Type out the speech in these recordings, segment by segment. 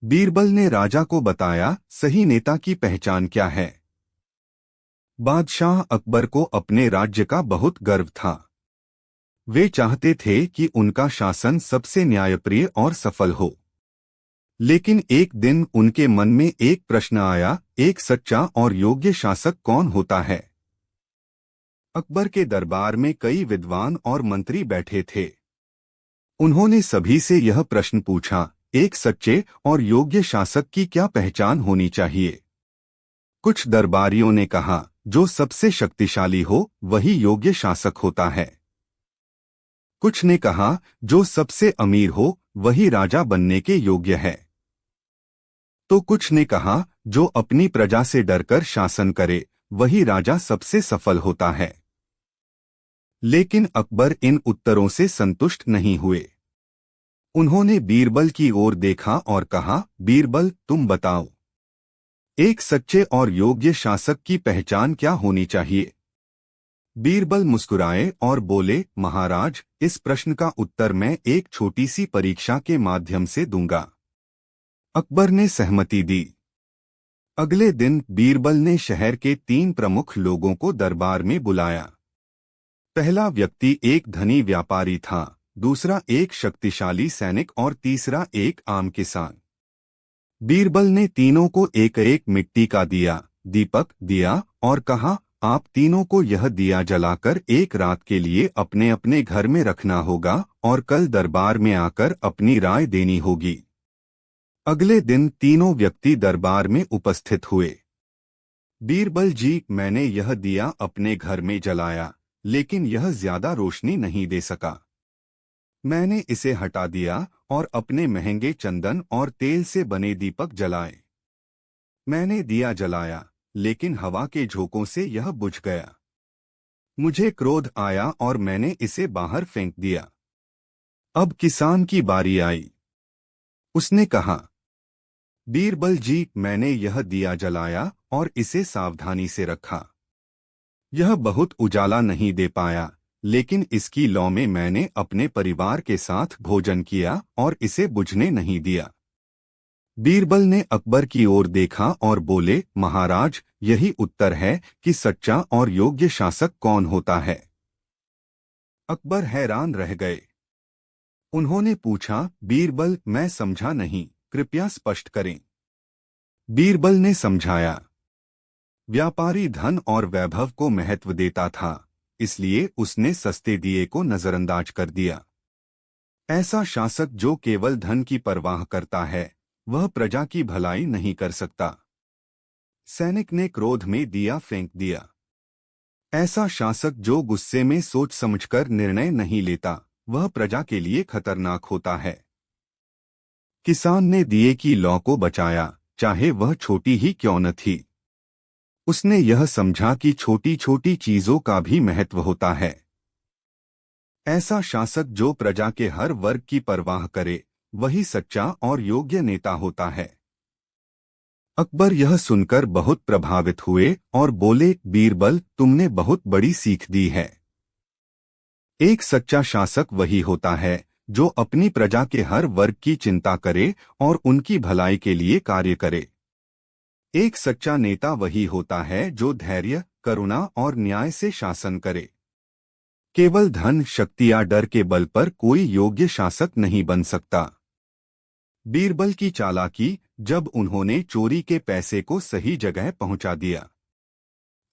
बीरबल ने राजा को बताया, सही नेता की पहचान क्या है। बादशाह अकबर को अपने राज्य का बहुत गर्व था। वे चाहते थे कि उनका शासन सबसे न्यायप्रिय और सफल हो। लेकिन एक दिन उनके मन में एक प्रश्न आया, एक सच्चा और योग्य शासक कौन होता है। अकबर के दरबार में कई विद्वान और मंत्री बैठे थे। उन्होंने सभी से यह प्रश्न पूछा, एक सच्चे और योग्य शासक की क्या पहचान होनी चाहिए। कुछ दरबारियों ने कहा, जो सबसे शक्तिशाली हो वही योग्य शासक होता है। कुछ ने कहा, जो सबसे अमीर हो वही राजा बनने के योग्य है। तो कुछ ने कहा, जो अपनी प्रजा से डरकर शासन करे वही राजा सबसे सफल होता है। लेकिन अकबर इन उत्तरों से संतुष्ट नहीं हुए। उन्होंने बीरबल की ओर देखा और कहा, बीरबल तुम बताओ, एक सच्चे और योग्य शासक की पहचान क्या होनी चाहिए। बीरबल मुस्कुराए और बोले, महाराज, इस प्रश्न का उत्तर मैं एक छोटी सी परीक्षा के माध्यम से दूंगा। अकबर ने सहमति दी। अगले दिन बीरबल ने शहर के 3 प्रमुख लोगों को दरबार में बुलाया। पहला व्यक्ति एक धनी व्यापारी था, दूसरा एक शक्तिशाली सैनिक और तीसरा एक आम किसान। बीरबल ने तीनों को एक एक मिट्टी का दीपक दिया और कहा, आप तीनों को यह दिया जलाकर एक रात के लिए अपने अपने घर में रखना होगा और कल दरबार में आकर अपनी राय देनी होगी। अगले दिन तीनों व्यक्ति दरबार में उपस्थित हुए। बीरबल जी, मैंने यह दिया अपने घर में जलाया, लेकिन यह ज्यादा रोशनी नहीं दे सका। मैंने इसे हटा दिया और अपने महंगे चंदन और तेल से बने दीपक जलाए। मैंने दिया जलाया, लेकिन हवा के झोंकों से यह बुझ गया। मुझे क्रोध आया और मैंने इसे बाहर फेंक दिया। अब किसान की बारी आई। उसने कहा, बीरबल जी, मैंने यह दिया जलाया और इसे सावधानी से रखा। यह बहुत उजाला नहीं दे पाया, लेकिन इसकी लौ में मैंने अपने परिवार के साथ भोजन किया और इसे बुझने नहीं दिया। बीरबल ने अकबर की ओर देखा और बोले, महाराज, यही उत्तर है कि सच्चा और योग्य शासक कौन होता है। अकबर हैरान रह गए। उन्होंने पूछा, बीरबल, मैं समझा नहीं, कृपया स्पष्ट करें। बीरबल ने समझाया, व्यापारी धन और वैभव को महत्व देता था, इसलिए उसने सस्ते दिए को नजरअंदाज कर दिया। ऐसा शासक जो केवल धन की परवाह करता है, वह प्रजा की भलाई नहीं कर सकता। सैनिक ने क्रोध में दिया फेंक दिया। ऐसा शासक जो गुस्से में सोच समझकर निर्णय नहीं लेता, वह प्रजा के लिए खतरनाक होता है। किसान ने दिए की लौ को बचाया, चाहे वह छोटी ही क्यों न थी। उसने यह समझा कि छोटी छोटी चीजों का भी महत्व होता है। ऐसा शासक जो प्रजा के हर वर्ग की परवाह करे, वही सच्चा और योग्य नेता होता है। अकबर यह सुनकर बहुत प्रभावित हुए और बोले, बीरबल, तुमने बहुत बड़ी सीख दी है। एक सच्चा शासक वही होता है जो अपनी प्रजा के हर वर्ग की चिंता करे और उनकी भलाई के लिए कार्य करे। एक सच्चा नेता वही होता है जो धैर्य, करुणा और न्याय से शासन करे। केवल धन, शक्ति या डर के बल पर कोई योग्य शासक नहीं बन सकता। बीरबल की चालाकी, जब उन्होंने चोरी के पैसे को सही जगह पहुंचा दिया।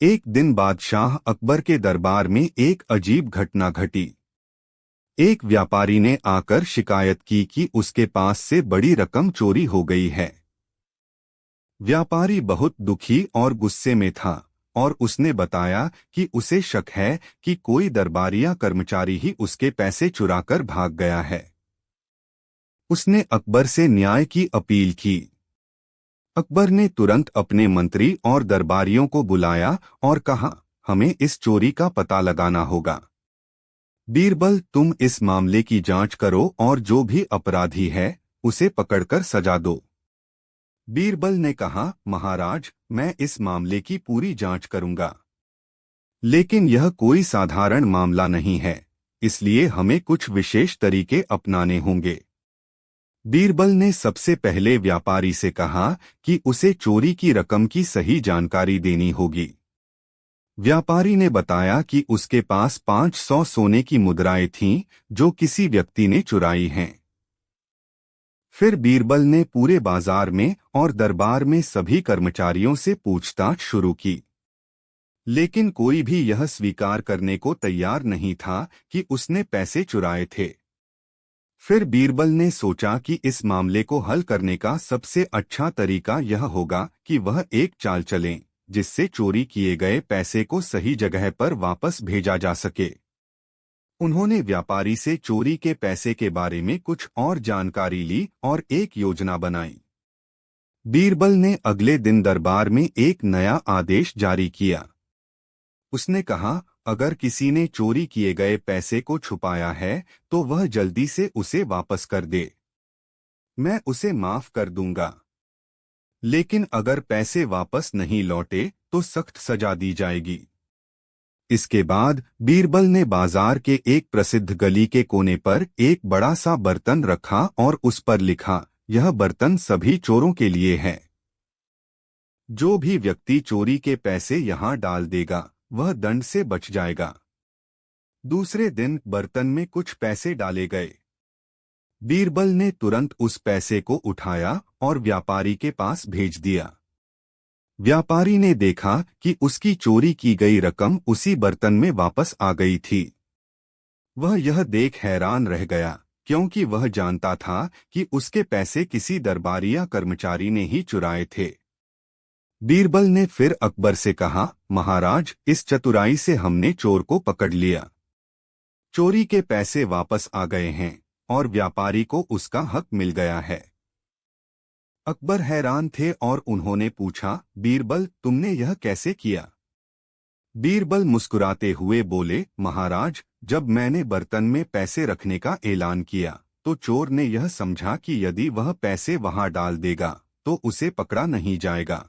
एक दिन बादशाह अकबर के दरबार में एक अजीब घटना घटी। एक व्यापारी ने आकर शिकायत की कि उसके पास से बड़ी रकम चोरी हो गई है। व्यापारी बहुत दुखी और गुस्से में था और उसने बताया कि उसे शक है कि कोई दरबारी या कर्मचारी ही उसके पैसे चुराकर भाग गया है। उसने अकबर से न्याय की अपील की। अकबर ने तुरंत अपने मंत्री और दरबारियों को बुलाया और कहा, हमें इस चोरी का पता लगाना होगा। बीरबल, तुम इस मामले की जांच करो और जो भी अपराधी है उसे पकड़कर सजा दो। बीरबल ने कहा, महाराज, मैं इस मामले की पूरी जांच करूंगा, लेकिन यह कोई साधारण मामला नहीं है, इसलिए हमें कुछ विशेष तरीके अपनाने होंगे। बीरबल ने सबसे पहले व्यापारी से कहा कि उसे चोरी की रकम की सही जानकारी देनी होगी। व्यापारी ने बताया कि उसके पास 500 सोने की मुद्राएं थीं जो किसी व्यक्ति ने चुराई हैं। फिर बीरबल ने पूरे बाजार में और दरबार में सभी कर्मचारियों से पूछताछ शुरू की, लेकिन कोई भी यह स्वीकार करने को तैयार नहीं था कि उसने पैसे चुराए थे। फिर बीरबल ने सोचा कि इस मामले को हल करने का सबसे अच्छा तरीका यह होगा कि वह एक चाल चलें जिससे चोरी किए गए पैसे को सही जगह पर वापस भेजा जा सके। उन्होंने व्यापारी से चोरी के पैसे के बारे में कुछ और जानकारी ली और एक योजना बनाई। बीरबल ने अगले दिन दरबार में एक नया आदेश जारी किया। उसने कहा, अगर किसी ने चोरी किए गए पैसे को छुपाया है तो वह जल्दी से उसे वापस कर दे। मैं उसे माफ कर दूंगा, लेकिन अगर पैसे वापस नहीं लौटे तो सख्त सजा दी जाएगी। इसके बाद बीरबल ने बाजार के एक प्रसिद्ध गली के कोने पर एक बड़ा सा बर्तन रखा और उस पर लिखा, यह बर्तन सभी चोरों के लिए है। जो भी व्यक्ति चोरी के पैसे यहाँ डाल देगा वह दंड से बच जाएगा। दूसरे दिन बर्तन में कुछ पैसे डाले गए। बीरबल ने तुरंत उस पैसे को उठाया और व्यापारी के पास भेज दिया। व्यापारी ने देखा कि उसकी चोरी की गई रकम उसी बर्तन में वापस आ गई थी। वह यह देख हैरान रह गया, क्योंकि वह जानता था कि उसके पैसे किसी दरबारी या कर्मचारी ने ही चुराए थे। बीरबल ने फिर अकबर से कहा, महाराज, इस चतुराई से हमने चोर को पकड़ लिया। चोरी के पैसे वापस आ गए हैं और व्यापारी को उसका हक मिल गया है। अकबर हैरान थे और उन्होंने पूछा, बीरबल, तुमने यह कैसे किया? बीरबल मुस्कुराते हुए बोले, महाराज, जब मैंने बर्तन में पैसे रखने का ऐलान किया तो चोर ने यह समझा कि यदि वह पैसे वहां डाल देगा तो उसे पकड़ा नहीं जाएगा।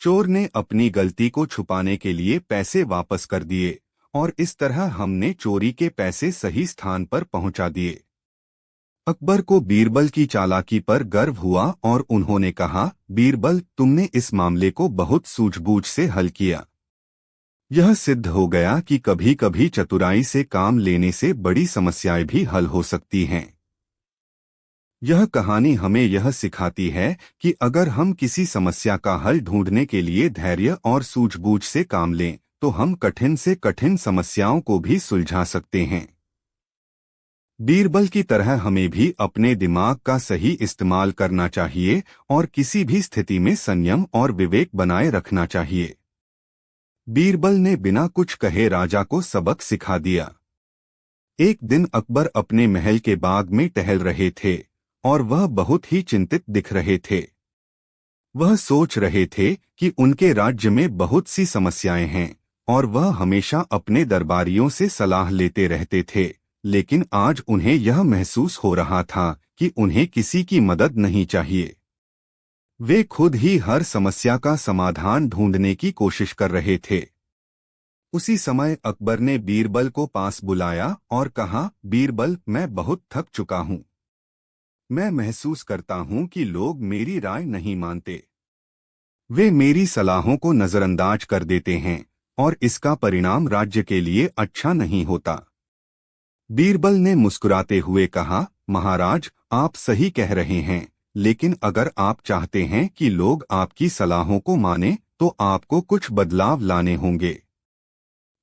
चोर ने अपनी गलती को छुपाने के लिए पैसे वापस कर दिए और इस तरह हमने चोरी के पैसे सही स्थान पर पहुंचा दिए। अकबर को बीरबल की चालाकी पर गर्व हुआ और उन्होंने कहा, बीरबल, तुमने इस मामले को बहुत सूझबूझ से हल किया। यह सिद्ध हो गया कि कभी-कभी चतुराई से काम लेने से बड़ी समस्याएं भी हल हो सकती हैं। यह कहानी हमें यह सिखाती है कि अगर हम किसी समस्या का हल ढूंढने के लिए धैर्य और सूझबूझ से काम लें तो हम कठिन से कठिन समस्याओं को भी सुलझा सकते हैं। बीरबल की तरह हमें भी अपने दिमाग का सही इस्तेमाल करना चाहिए और किसी भी स्थिति में संयम और विवेक बनाए रखना चाहिए। बीरबल ने बिना कुछ कहे राजा को सबक सिखा दिया। एक दिन अकबर अपने महल के बाग में टहल रहे थे और वह बहुत ही चिंतित दिख रहे थे। वह सोच रहे थे कि उनके राज्य में बहुत सी समस्याएं हैं और वह हमेशा अपने दरबारियों से सलाह लेते रहते थे, लेकिन आज उन्हें यह महसूस हो रहा था कि उन्हें किसी की मदद नहीं चाहिए। वे खुद ही हर समस्या का समाधान ढूंढने की कोशिश कर रहे थे। उसी समय अकबर ने बीरबल को पास बुलाया और कहा, बीरबल, मैं बहुत थक चुका हूँ। मैं महसूस करता हूं कि लोग मेरी राय नहीं मानते। वे मेरी सलाहों को नजरअंदाज कर देते हैं और इसका परिणाम राज्य के लिए अच्छा नहीं होता। बीरबल ने मुस्कुराते हुए कहा, महाराज, आप सही कह रहे हैं, लेकिन अगर आप चाहते हैं कि लोग आपकी सलाहों को मानें तो आपको कुछ बदलाव लाने होंगे।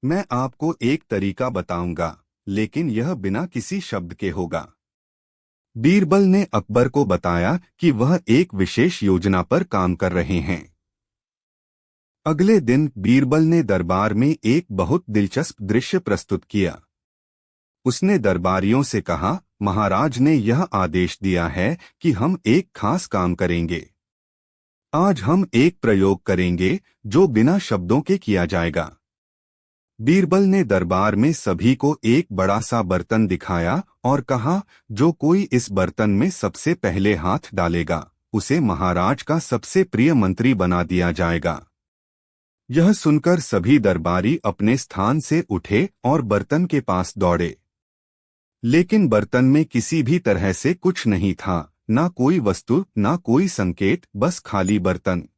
मैं आपको एक तरीका बताऊंगा, लेकिन यह बिना किसी शब्द के होगा। बीरबल ने अकबर को बताया कि वह एक विशेष योजना पर काम कर रहे हैं। अगले दिन बीरबल ने दरबार में एक बहुत दिलचस्प दृश्य प्रस्तुत किया। उसने दरबारियों से कहा, महाराज ने यह आदेश दिया है कि हम एक खास काम करेंगे। आज हम एक प्रयोग करेंगे जो बिना शब्दों के किया जाएगा। बीरबल ने दरबार में सभी को एक बड़ा सा बर्तन दिखाया और कहा, जो कोई इस बर्तन में सबसे पहले हाथ डालेगा उसे महाराज का सबसे प्रिय मंत्री बना दिया जाएगा। यह सुनकर सभी दरबारी अपने स्थान से उठे और बर्तन के पास दौड़े। लेकिन बर्तन में किसी भी तरह से कुछ नहीं था, ना कोई वस्तु, ना कोई संकेत, बस खाली बर्तन।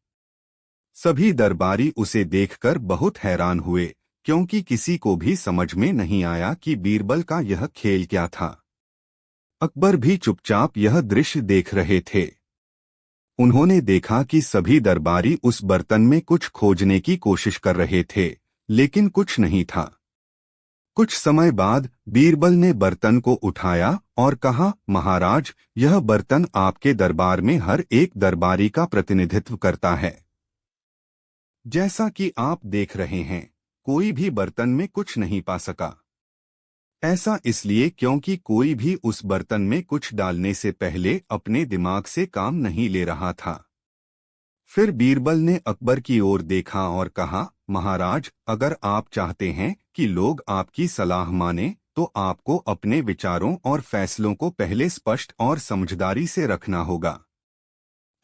सभी दरबारी उसे देखकर बहुत हैरान हुए, क्योंकि किसी को भी समझ में नहीं आया कि बीरबल का यह खेल क्या था। अकबर भी चुपचाप यह दृश्य देख रहे थे। उन्होंने देखा कि सभी दरबारी उस बर्तन में कुछ खोजने की कोशिश कर रहे थे, लेकिन कुछ नहीं था। कुछ समय बाद बीरबल ने बर्तन को उठाया और कहा, महाराज, यह बर्तन आपके दरबार में हर एक दरबारी का प्रतिनिधित्व करता है। जैसा कि आप देख रहे हैं, कोई भी बर्तन में कुछ नहीं पा सका। ऐसा इसलिए क्योंकि कोई भी उस बर्तन में कुछ डालने से पहले अपने दिमाग से काम नहीं ले रहा था। फिर बीरबल ने अकबर की ओर देखा और कहा, महाराज, अगर आप चाहते हैं कि लोग आपकी सलाह माने, तो आपको अपने विचारों और फैसलों को पहले स्पष्ट और समझदारी से रखना होगा।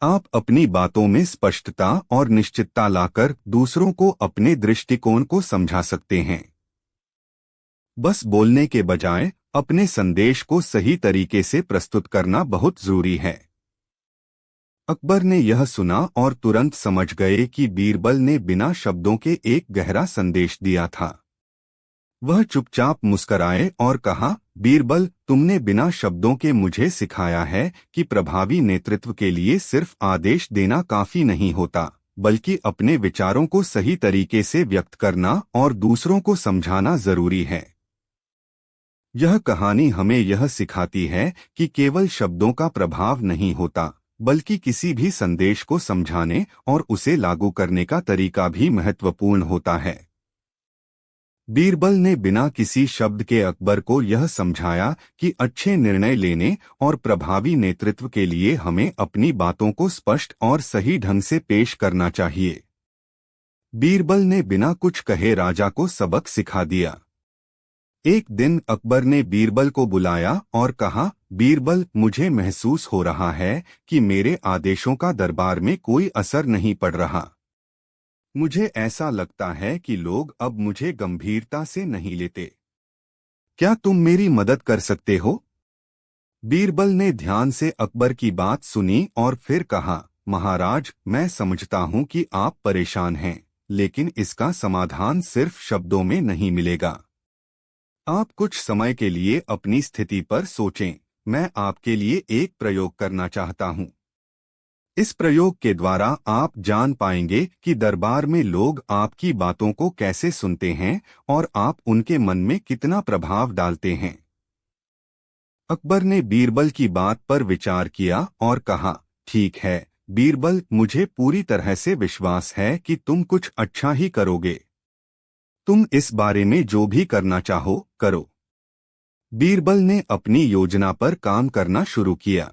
आप अपनी बातों में स्पष्टता और निश्चितता लाकर दूसरों को अपने दृष्टिकोण को समझा सकते हैं। बस बोलने के बजाय अपने संदेश को सही तरीके से प्रस्तुत करना बहुत जरूरी है। अकबर ने यह सुना और तुरंत समझ गए कि बीरबल ने बिना शब्दों के एक गहरा संदेश दिया था। वह चुपचाप मुस्कराए और कहा, बीरबल, तुमने बिना शब्दों के मुझे सिखाया है कि प्रभावी नेतृत्व के लिए सिर्फ आदेश देना काफी नहीं होता, बल्कि अपने विचारों को सही तरीके से व्यक्त करना और दूसरों को समझाना जरूरी है। यह कहानी हमें यह सिखाती है कि केवल शब्दों का प्रभाव नहीं होता, बल्कि किसी भी संदेश को समझाने और उसे लागू करने का तरीका भी महत्वपूर्ण होता है। बीरबल ने बिना किसी शब्द के अकबर को यह समझाया कि अच्छे निर्णय लेने और प्रभावी नेतृत्व के लिए हमें अपनी बातों को स्पष्ट और सही ढंग से पेश करना चाहिए। बीरबल ने बिना कुछ कहे राजा को सबक सिखा दिया। एक दिन अकबर ने बीरबल को बुलाया और कहा, बीरबल, मुझे महसूस हो रहा है कि मेरे आदेशों का दरबार में कोई असर नहीं पड़ रहा। मुझे ऐसा लगता है कि लोग अब मुझे गंभीरता से नहीं लेते। क्या तुम मेरी मदद कर सकते हो? बीरबल ने ध्यान से अकबर की बात सुनी और फिर कहा, महाराज, मैं समझता हूं कि आप परेशान हैं, लेकिन इसका समाधान सिर्फ शब्दों में नहीं मिलेगा। आप कुछ समय के लिए अपनी स्थिति पर सोचें। मैं आपके लिए एक प्रयोग करना चाहता हूं। इस प्रयोग के द्वारा आप जान पाएंगे कि दरबार में लोग आपकी बातों को कैसे सुनते हैं और आप उनके मन में कितना प्रभाव डालते हैं। अकबर ने बीरबल की बात पर विचार किया और कहा, ठीक है बीरबल, मुझे पूरी तरह से विश्वास है कि तुम कुछ अच्छा ही करोगे। तुम इस बारे में जो भी करना चाहो, करो। बीरबल ने अपनी योजना पर काम करना शुरू किया।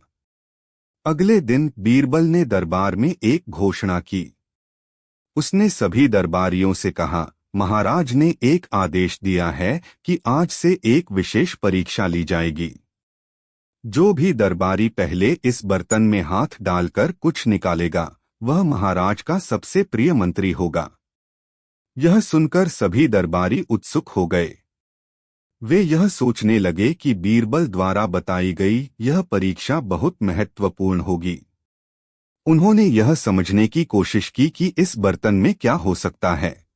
अगले दिन बीरबल ने दरबार में एक घोषणा की। उसने सभी दरबारियों से कहा, महाराज ने एक आदेश दिया है कि आज से एक विशेष परीक्षा ली जाएगी। जो भी दरबारी पहले इस बर्तन में हाथ डालकर कुछ निकालेगा, वह महाराज का सबसे प्रिय मंत्री होगा। यह सुनकर सभी दरबारी उत्सुक हो गए। वे यह सोचने लगे कि बीरबल द्वारा बताई गई यह परीक्षा बहुत महत्वपूर्ण होगी। उन्होंने यह समझने की कोशिश की कि इस बर्तन में क्या हो सकता है।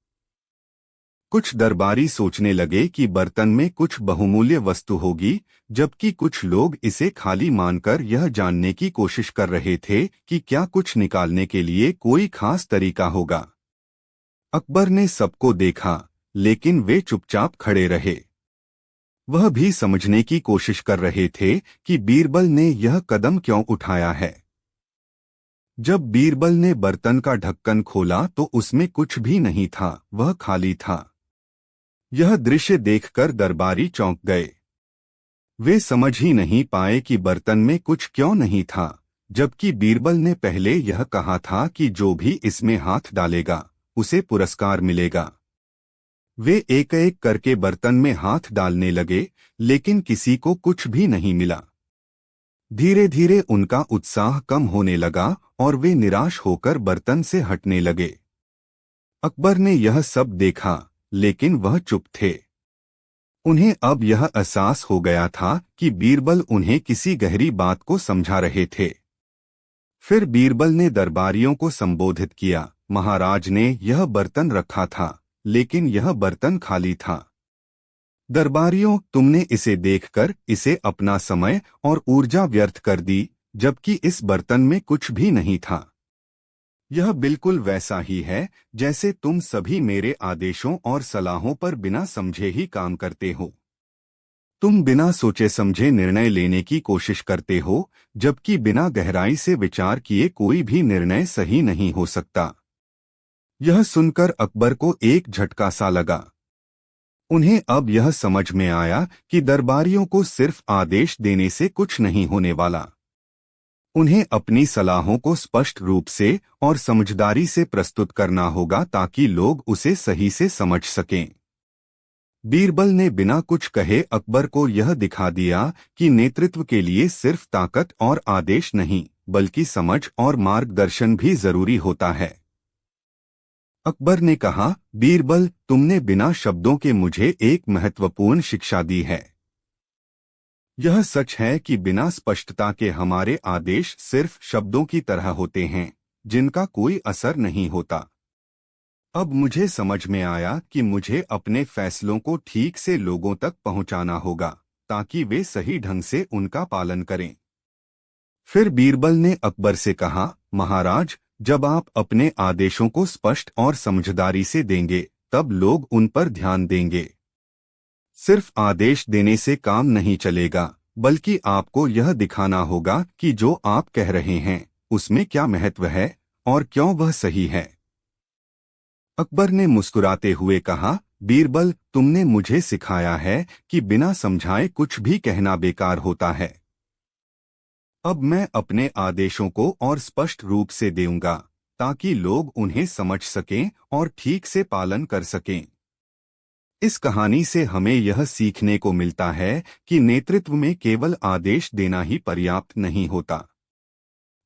कुछ दरबारी सोचने लगे कि बर्तन में कुछ बहुमूल्य वस्तु होगी, जबकि कुछ लोग इसे खाली मानकर यह जानने की कोशिश कर रहे थे कि क्या कुछ निकालने के लिए कोई खास तरीका होगा। अकबर ने सबको देखा, लेकिन वे चुपचाप खड़े रहे। वह भी समझने की कोशिश कर रहे थे कि बीरबल ने यह कदम क्यों उठाया है। जब बीरबल ने बर्तन का ढक्कन खोला तो उसमें कुछ भी नहीं था, वह खाली था। यह दृश्य देखकर दरबारी चौंक गए। वे समझ ही नहीं पाए कि बर्तन में कुछ क्यों नहीं था, जबकि बीरबल ने पहले यह कहा था कि जो भी इसमें हाथ डालेगा, उसे पुरस्कार मिलेगा। वे एक एक करके बर्तन में हाथ डालने लगे, लेकिन किसी को कुछ भी नहीं मिला। धीरे धीरे उनका उत्साह कम होने लगा और वे निराश होकर बर्तन से हटने लगे। अकबर ने यह सब देखा, लेकिन वह चुप थे। उन्हें अब यह एहसास हो गया था कि बीरबल उन्हें किसी गहरी बात को समझा रहे थे। फिर बीरबल ने दरबारियों को संबोधित किया। महाराज ने यह बर्तन रखा था, लेकिन यह बर्तन खाली था। दरबारियों, तुमने इसे देखकर इसे अपना समय और ऊर्जा व्यर्थ कर दी, जबकि इस बर्तन में कुछ भी नहीं था। यह बिल्कुल वैसा ही है जैसे तुम सभी मेरे आदेशों और सलाहों पर बिना समझे ही काम करते हो। तुम बिना सोचे समझे निर्णय लेने की कोशिश करते हो, जबकि बिना गहराई से विचार किए कोई भी निर्णय सही नहीं हो सकता। यह सुनकर अकबर को एक झटका सा लगा। उन्हें अब यह समझ में आया कि दरबारियों को सिर्फ आदेश देने से कुछ नहीं होने वाला। उन्हें अपनी सलाहों को स्पष्ट रूप से और समझदारी से प्रस्तुत करना होगा ताकि लोग उसे सही से समझ सकें। बीरबल ने बिना कुछ कहे अकबर को यह दिखा दिया कि नेतृत्व के लिए सिर्फ ताकत और आदेश नहीं, बल्कि समझ और मार्गदर्शन भी जरूरी होता है। अकबर ने कहा, बीरबल, तुमने बिना शब्दों के मुझे एक महत्वपूर्ण शिक्षा दी है। यह सच है कि बिना स्पष्टता के हमारे आदेश सिर्फ शब्दों की तरह होते हैं, जिनका कोई असर नहीं होता। अब मुझे समझ में आया कि मुझे अपने फैसलों को ठीक से लोगों तक पहुंचाना होगा, ताकि वे सही ढंग से उनका पालन करें। फिर बीरबल ने अकबर से कहा, महाराज, जब आप अपने आदेशों को स्पष्ट और समझदारी से देंगे, तब लोग उन पर ध्यान देंगे। सिर्फ आदेश देने से काम नहीं चलेगा, बल्कि आपको यह दिखाना होगा कि जो आप कह रहे हैं, उसमें क्या महत्व है और क्यों वह सही है। अकबर ने मुस्कुराते हुए कहा, बीरबल, तुमने मुझे सिखाया है कि बिना समझाए कुछ भी कहना बेकार होता है। अब मैं अपने आदेशों को और स्पष्ट रूप से दूंगा, ताकि लोग उन्हें समझ सकें और ठीक से पालन कर सकें। इस कहानी से हमें यह सीखने को मिलता है कि नेतृत्व में केवल आदेश देना ही पर्याप्त नहीं होता।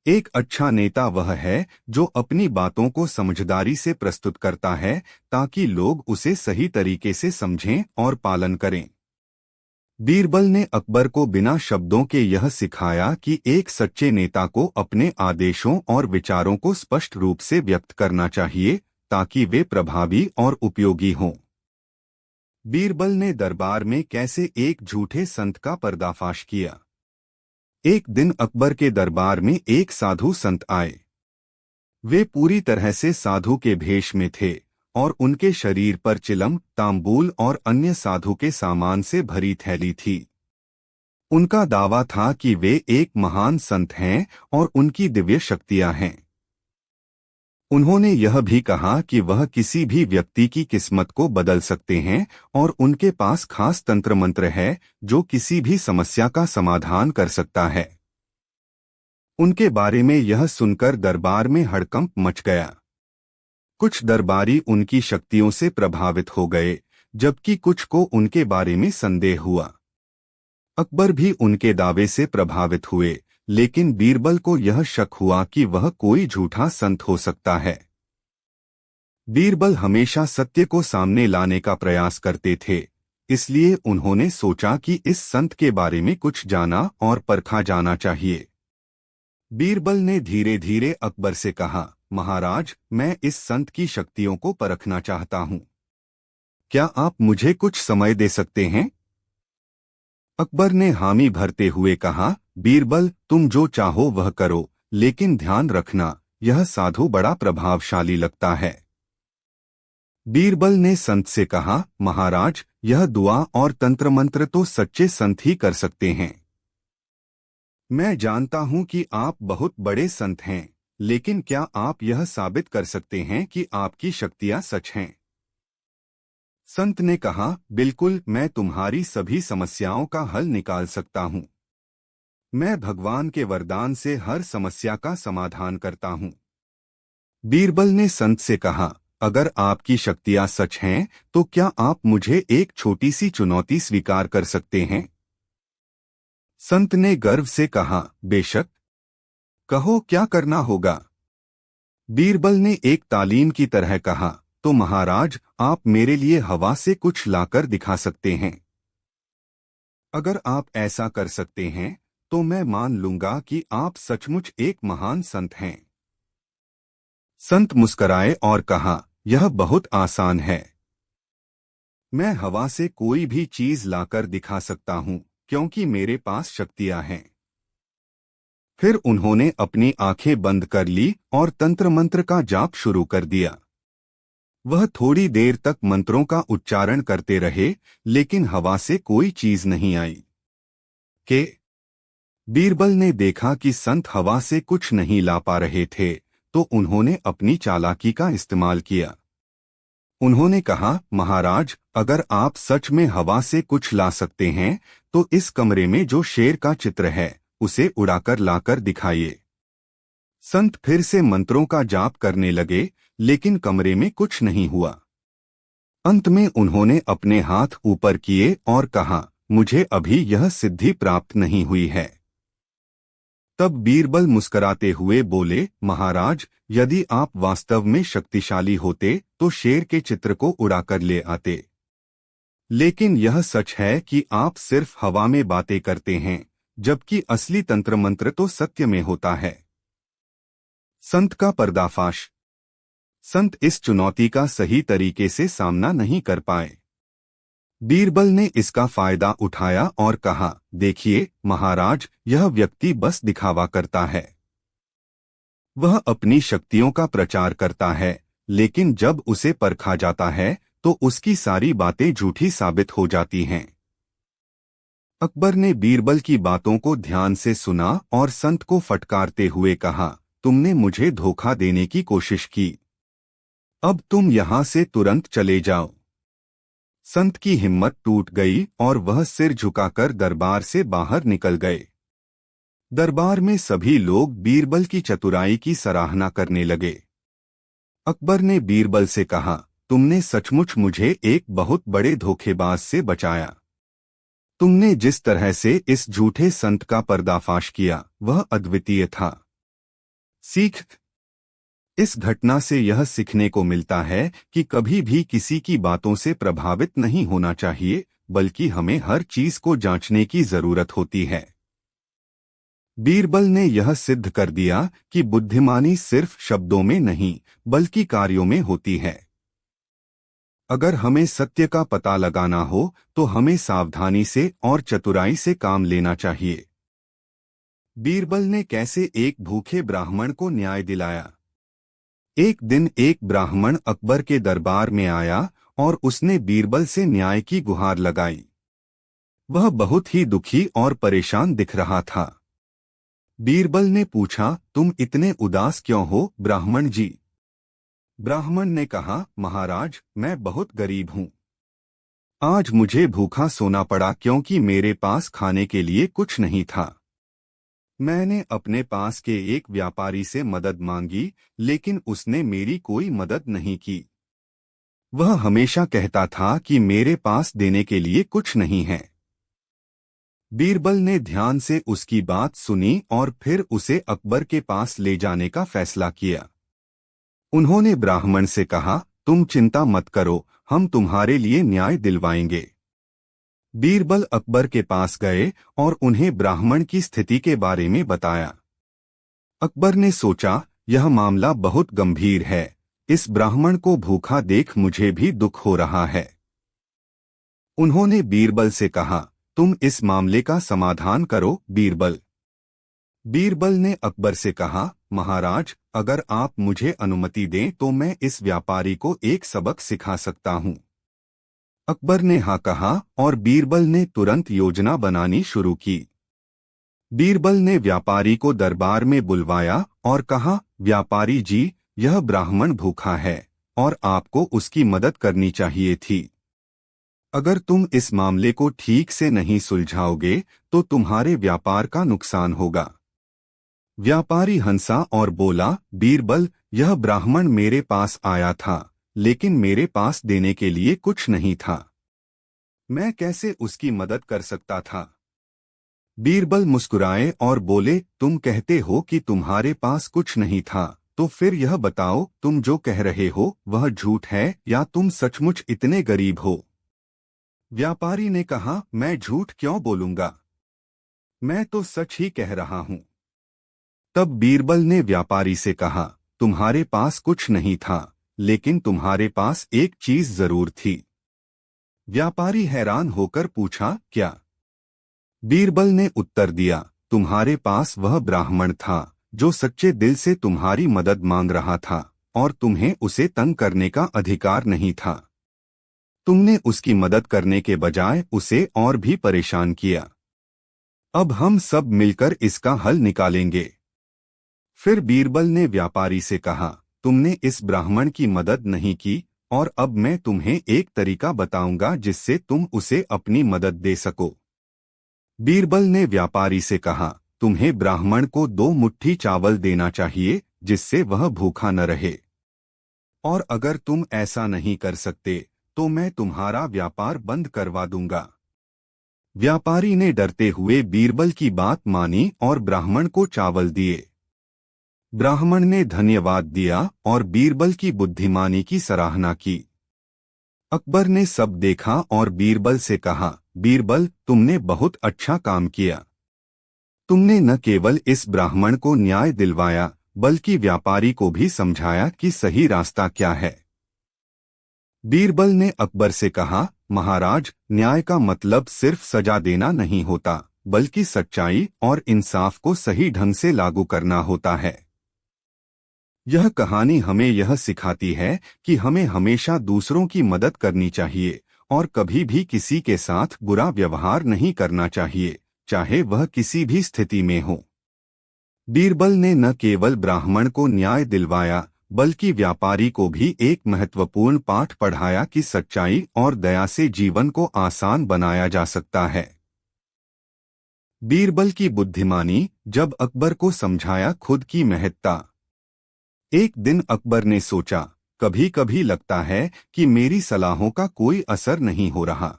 एक अच्छा नेता वह है जो अपनी बातों को समझदारी से प्रस्तुत करता है, ताकि लोग उसे सही तरीके से समझें और पालन करें। बीरबल ने अकबर को बिना शब्दों के यह सिखाया कि एक सच्चे नेता को अपने आदेशों और विचारों को स्पष्ट रूप से व्यक्त करना चाहिए, ताकि वे प्रभावी और उपयोगी हों। बीरबल ने दरबार में कैसे एक झूठे संत का पर्दाफाश किया। एक दिन अकबर के दरबार में एक साधु संत आए। वे पूरी तरह से साधु के भेष में थे और उनके शरीर पर चिलम, तांबूल और अन्य साधु के सामान से भरी थैली थी। उनका दावा था कि वे एक महान संत हैं और उनकी दिव्य शक्तियां हैं। उन्होंने यह भी कहा कि वह किसी भी व्यक्ति की किस्मत को बदल सकते हैं और उनके पास खास तंत्र मंत्र है जो किसी भी समस्या का समाधान कर सकता है। उनके बारे में यह सुनकर दरबार में हड़कंप मच गया। कुछ दरबारी उनकी शक्तियों से प्रभावित हो गए, जबकि कुछ को उनके बारे में संदेह हुआ। अकबर भी उनके दावे से प्रभावित हुए, लेकिन बीरबल को यह शक हुआ कि वह कोई झूठा संत हो सकता है। बीरबल हमेशा सत्य को सामने लाने का प्रयास करते थे, इसलिए उन्होंने सोचा कि इस संत के बारे में कुछ जाना और परखा जाना चाहिए। बीरबल ने धीरे धीरे अकबर से कहा, महाराज, मैं इस संत की शक्तियों को परखना चाहता हूं। क्या आप मुझे कुछ समय दे सकते हैं? अकबर ने हामी भरते हुए कहा, बीरबल, तुम जो चाहो वह करो, लेकिन ध्यान रखना, यह साधु बड़ा प्रभावशाली लगता है। बीरबल ने संत से कहा, महाराज, यह दुआ और तंत्र मंत्र तो सच्चे संत ही कर सकते हैं। मैं जानता हूं कि आप बहुत बड़े संत हैं, लेकिन क्या आप यह साबित कर सकते हैं कि आपकी शक्तियां सच हैं? संत ने कहा, बिल्कुल, मैं तुम्हारी सभी समस्याओं का हल निकाल सकता हूं। मैं भगवान के वरदान से हर समस्या का समाधान करता हूं। बीरबल ने संत से कहा, अगर आपकी शक्तियां सच हैं, तो क्या आप मुझे एक छोटी सी चुनौती स्वीकार कर सकते हैं? संत ने गर्व से कहा, बेशक, कहो क्या करना होगा। बीरबल ने एक तालीम की तरह कहा, तो महाराज, आप मेरे लिए हवा से कुछ लाकर दिखा सकते हैं। अगर आप ऐसा कर सकते हैं तो मैं मान लूंगा कि आप सचमुच एक महान संत हैं। संत मुस्कराए और कहा, यह बहुत आसान है। मैं हवा से कोई भी चीज लाकर दिखा सकता हूं क्योंकि मेरे पास शक्तियां हैं। फिर उन्होंने अपनी आंखें बंद कर ली और तंत्र मंत्र का जाप शुरू कर दिया। वह थोड़ी देर तक मंत्रों का उच्चारण करते रहे, लेकिन हवा से कोई चीज नहीं आई। के बीरबल ने देखा कि संत हवा से कुछ नहीं ला पा रहे थे, तो उन्होंने अपनी चालाकी का इस्तेमाल किया। उन्होंने कहा, महाराज, अगर आप सच में हवा से कुछ ला सकते हैं तो इस कमरे में जो शेर का चित्र है उसे उड़ाकर लाकर दिखाइए। संत फिर से मंत्रों का जाप करने लगे, लेकिन कमरे में कुछ नहीं हुआ। अंत में उन्होंने अपने हाथ ऊपर किए और कहा, मुझे अभी यह सिद्धि प्राप्त नहीं हुई है। तब बीरबल मुस्कराते हुए बोले, महाराज, यदि आप वास्तव में शक्तिशाली होते तो शेर के चित्र को उड़ाकर ले आते। लेकिन यह सच है कि आप सिर्फ हवा में बातें करते हैं, जबकि असली तंत्र मंत्र तो सत्य में होता है। संत का पर्दाफाश। संत इस चुनौती का सही तरीके से सामना नहीं कर पाए। बीरबल ने इसका फायदा उठाया और कहा, देखिए महाराज, यह व्यक्ति बस दिखावा करता है। वह अपनी शक्तियों का प्रचार करता है, लेकिन जब उसे परखा जाता है तो उसकी सारी बातें झूठी साबित हो जाती हैं। अकबर ने बीरबल की बातों को ध्यान से सुना और संत को फटकारते हुए कहा, तुमने मुझे धोखा देने की कोशिश की। अब तुम यहां से तुरंत चले जाओ। संत की हिम्मत टूट गई और वह सिर झुकाकर दरबार से बाहर निकल गए। दरबार में सभी लोग बीरबल की चतुराई की सराहना करने लगे। अकबर ने बीरबल से कहा, तुमने सचमुच मुझे एक बहुत बड़े धोखेबाज से बचाया। तुमने जिस तरह से इस झूठे संत का पर्दाफाश किया वह अद्वितीय था। सीख। इस घटना से यह सीखने को मिलता है कि कभी भी किसी की बातों से प्रभावित नहीं होना चाहिए, बल्कि हमें हर चीज को जांचने की जरूरत होती है। बीरबल ने यह सिद्ध कर दिया कि बुद्धिमानी सिर्फ शब्दों में नहीं, बल्कि कार्यों में होती है। अगर हमें सत्य का पता लगाना हो तो हमें सावधानी से और चतुराई से काम लेना चाहिए। बीरबल ने कैसे एक भूखे ब्राह्मण को न्याय दिलाया। एक दिन एक ब्राह्मण अकबर के दरबार में आया और उसने बीरबल से न्याय की गुहार लगाई। वह बहुत ही दुखी और परेशान दिख रहा था। बीरबल ने पूछा, तुम इतने उदास क्यों हो ब्राह्मण जी? ब्राह्मण ने कहा, महाराज, मैं बहुत गरीब हूँ। आज मुझे भूखा सोना पड़ा क्योंकि मेरे पास खाने के लिए कुछ नहीं था। मैंने अपने पास के एक व्यापारी से मदद मांगी, लेकिन उसने मेरी कोई मदद नहीं की। वह हमेशा कहता था कि मेरे पास देने के लिए कुछ नहीं है। बीरबल ने ध्यान से उसकी बात सुनी और फिर उसे अकबर के पास ले जाने का फैसला किया। उन्होंने ब्राह्मण से कहा, तुम चिंता मत करो, हम तुम्हारे लिए न्याय दिलवाएंगे। बीरबल अकबर के पास गए और उन्हें ब्राह्मण की स्थिति के बारे में बताया। अकबर ने सोचा, यह मामला बहुत गंभीर है। इस ब्राह्मण को भूखा देख मुझे भी दुख हो रहा है। उन्होंने बीरबल से कहा, तुम इस मामले का समाधान करो बीरबल। बीरबल ने अकबर से कहा, महाराज, अगर आप मुझे अनुमति दें तो मैं इस व्यापारी को एक सबक सिखा सकता हूँ। अकबर ने हाँ कहा और बीरबल ने तुरंत योजना बनानी शुरू की। बीरबल ने व्यापारी को दरबार में बुलवाया और कहा, व्यापारी जी, यह ब्राह्मण भूखा है और आपको उसकी मदद करनी चाहिए थी। अगर तुम इस मामले को ठीक से नहीं सुलझाओगे तो तुम्हारे व्यापार का नुकसान होगा। व्यापारी हंसा और बोला, बीरबल, यह ब्राह्मण मेरे पास आया था, लेकिन मेरे पास देने के लिए कुछ नहीं था। मैं कैसे उसकी मदद कर सकता था? बीरबल मुस्कुराए और बोले, तुम कहते हो कि तुम्हारे पास कुछ नहीं था, तो फिर यह बताओ, तुम जो कह रहे हो वह झूठ है या तुम सचमुच इतने गरीब हो? व्यापारी ने कहा, मैं झूठ क्यों बोलूंगा, मैं तो सच ही कह रहा हूं। तब बीरबल ने व्यापारी से कहा, तुम्हारे पास कुछ नहीं था, लेकिन तुम्हारे पास एक चीज जरूर थी। व्यापारी हैरान होकर पूछा, क्या? बीरबल ने उत्तर दिया, तुम्हारे पास वह ब्राह्मण था जो सच्चे दिल से तुम्हारी मदद मांग रहा था और तुम्हें उसे तंग करने का अधिकार नहीं था। तुमने उसकी मदद करने के बजाय उसे और भी परेशान किया। अब हम सब मिलकर इसका हल निकालेंगे। फिर बीरबल ने व्यापारी से कहा, तुमने इस ब्राह्मण की मदद नहीं की और अब मैं तुम्हें एक तरीका बताऊंगा जिससे तुम उसे अपनी मदद दे सको। बीरबल ने व्यापारी से कहा, तुम्हें ब्राह्मण को 2 मुट्ठी चावल देना चाहिए जिससे वह भूखा न रहे, और अगर तुम ऐसा नहीं कर सकते तो मैं तुम्हारा व्यापार बंद करवा दूंगा। व्यापारी ने डरते हुए बीरबल की बात मानी और ब्राह्मण को चावल दिए। ब्राह्मण ने धन्यवाद दिया और बीरबल की बुद्धिमानी की सराहना की। अकबर ने सब देखा और बीरबल से कहा, बीरबल, तुमने बहुत अच्छा काम किया। तुमने न केवल इस ब्राह्मण को न्याय दिलवाया बल्कि व्यापारी को भी समझाया कि सही रास्ता क्या है। बीरबल ने अकबर से कहा, महाराज, न्याय का मतलब सिर्फ सजा देना नहीं होता, बल्कि सच्चाई और इंसाफ को सही ढंग से लागू करना होता है। यह कहानी हमें यह सिखाती है कि हमें हमेशा दूसरों की मदद करनी चाहिए और कभी भी किसी के साथ बुरा व्यवहार नहीं करना चाहिए, चाहे वह किसी भी स्थिति में हो। बीरबल ने न केवल ब्राह्मण को न्याय दिलवाया बल्कि व्यापारी को भी एक महत्वपूर्ण पाठ पढ़ाया कि सच्चाई और दया से जीवन को आसान बनाया जा सकता है। बीरबल की बुद्धिमानी, जब अकबर को समझाया खुद की महत्ता। एक दिन अकबर ने सोचा, कभी कभी लगता है कि मेरी सलाहों का कोई असर नहीं हो रहा।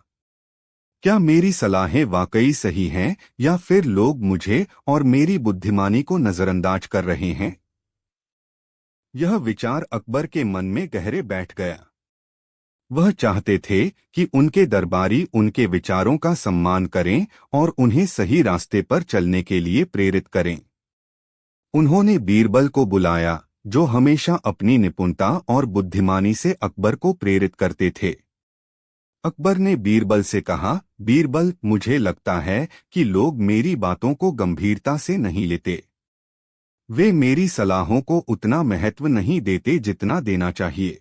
क्या मेरी सलाहें वाकई सही हैं या फिर लोग मुझे और मेरी बुद्धिमानी को नजरअंदाज कर रहे हैं? यह विचार अकबर के मन में गहरे बैठ गया। वह चाहते थे कि उनके दरबारी उनके विचारों का सम्मान करें और उन्हें सही रास्ते पर चलने के लिए प्रेरित करें। उन्होंने बीरबल को बुलाया, जो हमेशा अपनी निपुणता और बुद्धिमानी से अकबर को प्रेरित करते थे। अकबर ने बीरबल से कहा, बीरबल, मुझे लगता है कि लोग मेरी बातों को गंभीरता से नहीं लेते। वे मेरी सलाहों को उतना महत्व नहीं देते जितना देना चाहिए।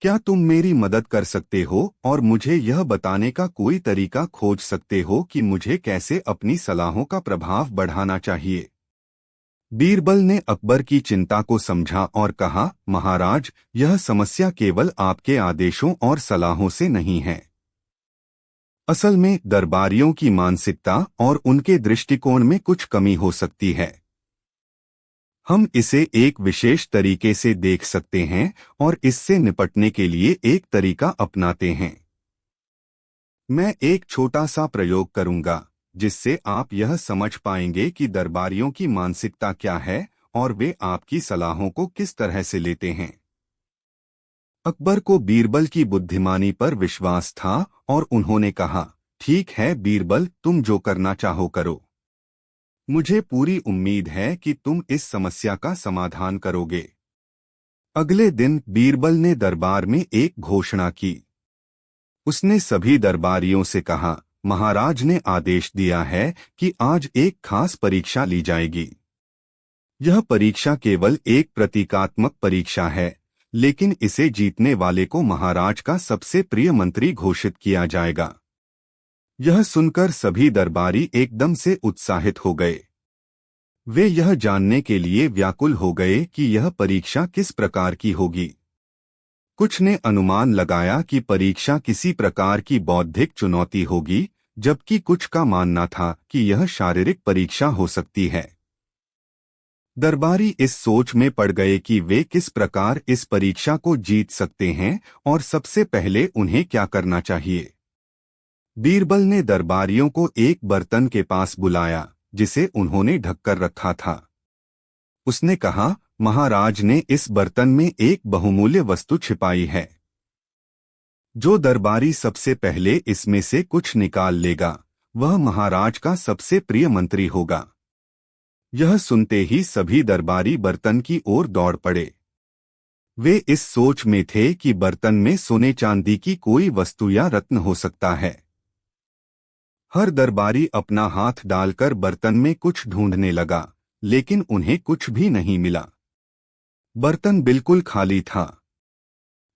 क्या तुम मेरी मदद कर सकते हो और मुझे यह बताने का कोई तरीका खोज सकते हो कि मुझे कैसे अपनी सलाहों का प्रभाव बढ़ाना चाहिए? बीरबल ने अकबर की चिंता को समझा और कहा, महाराज, यह समस्या केवल आपके आदेशों और सलाहों से नहीं है। असल में दरबारियों की मानसिकता और उनके दृष्टिकोण में कुछ कमी हो सकती है। हम इसे एक विशेष तरीके से देख सकते हैं और इससे निपटने के लिए एक तरीका अपनाते हैं। मैं एक छोटा सा प्रयोग करूंगा जिससे आप यह समझ पाएंगे कि दरबारियों की मानसिकता क्या है और वे आपकी सलाहों को किस तरह से लेते हैं। अकबर को बीरबल की बुद्धिमानी पर विश्वास था और उन्होंने कहा, ठीक है बीरबल, तुम जो करना चाहो करो। मुझे पूरी उम्मीद है कि तुम इस समस्या का समाधान करोगे। अगले दिन बीरबल ने दरबार में एक घोषणा की। उसने सभी दरबारियों से कहा, महाराज ने आदेश दिया है कि आज एक खास परीक्षा ली जाएगी। यह परीक्षा केवल एक प्रतीकात्मक परीक्षा है, लेकिन इसे जीतने वाले को महाराज का सबसे प्रिय मंत्री घोषित किया जाएगा। यह सुनकर सभी दरबारी एकदम से उत्साहित हो गए। वे यह जानने के लिए व्याकुल हो गए कि यह परीक्षा किस प्रकार की होगी। कुछ ने अनुमान लगाया कि परीक्षा किसी प्रकार की बौद्धिक चुनौती होगी, जबकि कुछ का मानना था कि यह शारीरिक परीक्षा हो सकती है। दरबारी इस सोच में पड़ गए कि वे किस प्रकार इस परीक्षा को जीत सकते हैं और सबसे पहले उन्हें क्या करना चाहिए। बीरबल ने दरबारियों को एक बर्तन के पास बुलाया जिसे उन्होंने ढककर रखा था। उसने कहा, महाराज ने इस बर्तन में एक बहुमूल्य वस्तु छिपाई है। जो दरबारी सबसे पहले इसमें से कुछ निकाल लेगा वह महाराज का सबसे प्रिय मंत्री होगा। यह सुनते ही सभी दरबारी बर्तन की ओर दौड़ पड़े। वे इस सोच में थे कि बर्तन में सोने चांदी की कोई वस्तु या रत्न हो सकता है। हर दरबारी अपना हाथ डालकर बर्तन में कुछ ढूंढने लगा, लेकिन उन्हें कुछ भी नहीं मिला। बर्तन बिल्कुल खाली था।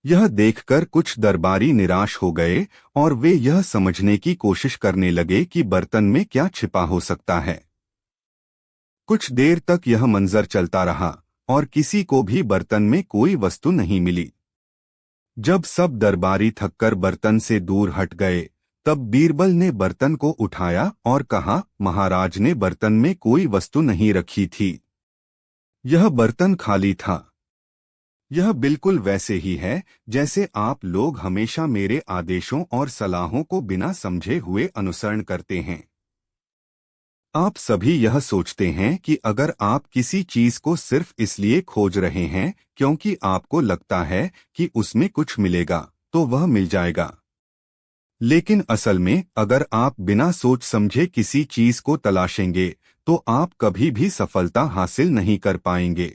यह देखकर कुछ दरबारी निराश हो गए और वे यह समझने की कोशिश करने लगे कि बर्तन में क्या छिपा हो सकता है। कुछ देर तक यह मंजर चलता रहा और किसी को भी बर्तन में कोई वस्तु नहीं मिली। जब सब दरबारी थककर बर्तन से दूर हट गए, तब बीरबल ने बर्तन को उठाया और कहा, महाराज ने बर्तन में कोई वस्तु नहीं रखी थी। यह बर्तन खाली था। यह बिल्कुल वैसे ही है जैसे आप लोग हमेशा मेरे आदेशों और सलाहों को बिना समझे हुए अनुसरण करते हैं। आप सभी यह सोचते हैं कि अगर आप किसी चीज को सिर्फ इसलिए खोज रहे हैं क्योंकि आपको लगता है कि उसमें कुछ मिलेगा, तो वह मिल जाएगा। लेकिन असल में अगर आप बिना सोच समझे किसी चीज को तलाशेंगे तो आप कभी भी सफलता हासिल नहीं कर पाएंगे।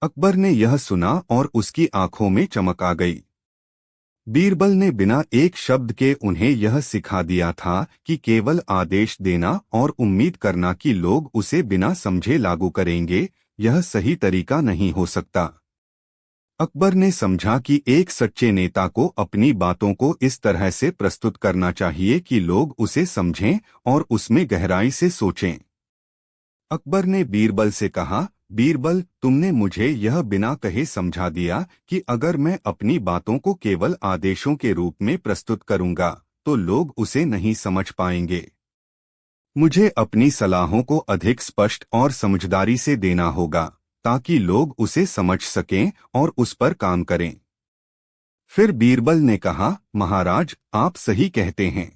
अकबर ने यह सुना और उसकी आंखों में चमक आ गई। बीरबल ने बिना एक शब्द के उन्हें यह सिखा दिया था कि केवल आदेश देना और उम्मीद करना कि लोग उसे बिना समझे लागू करेंगे, यह सही तरीका नहीं हो सकता। अकबर ने समझा कि एक सच्चे नेता को अपनी बातों को इस तरह से प्रस्तुत करना चाहिए कि लोग उसे समझें और उसमें गहराई से सोचें। अकबर ने बीरबल से कहा, बीरबल, तुमने मुझे यह बिना कहे समझा दिया कि अगर मैं अपनी बातों को केवल आदेशों के रूप में प्रस्तुत करूंगा तो लोग उसे नहीं समझ पाएंगे। मुझे अपनी सलाहों को अधिक स्पष्ट और समझदारी से देना होगा ताकि लोग उसे समझ सकें और उस पर काम करें। फिर बीरबल ने कहा, महाराज, आप सही कहते हैं।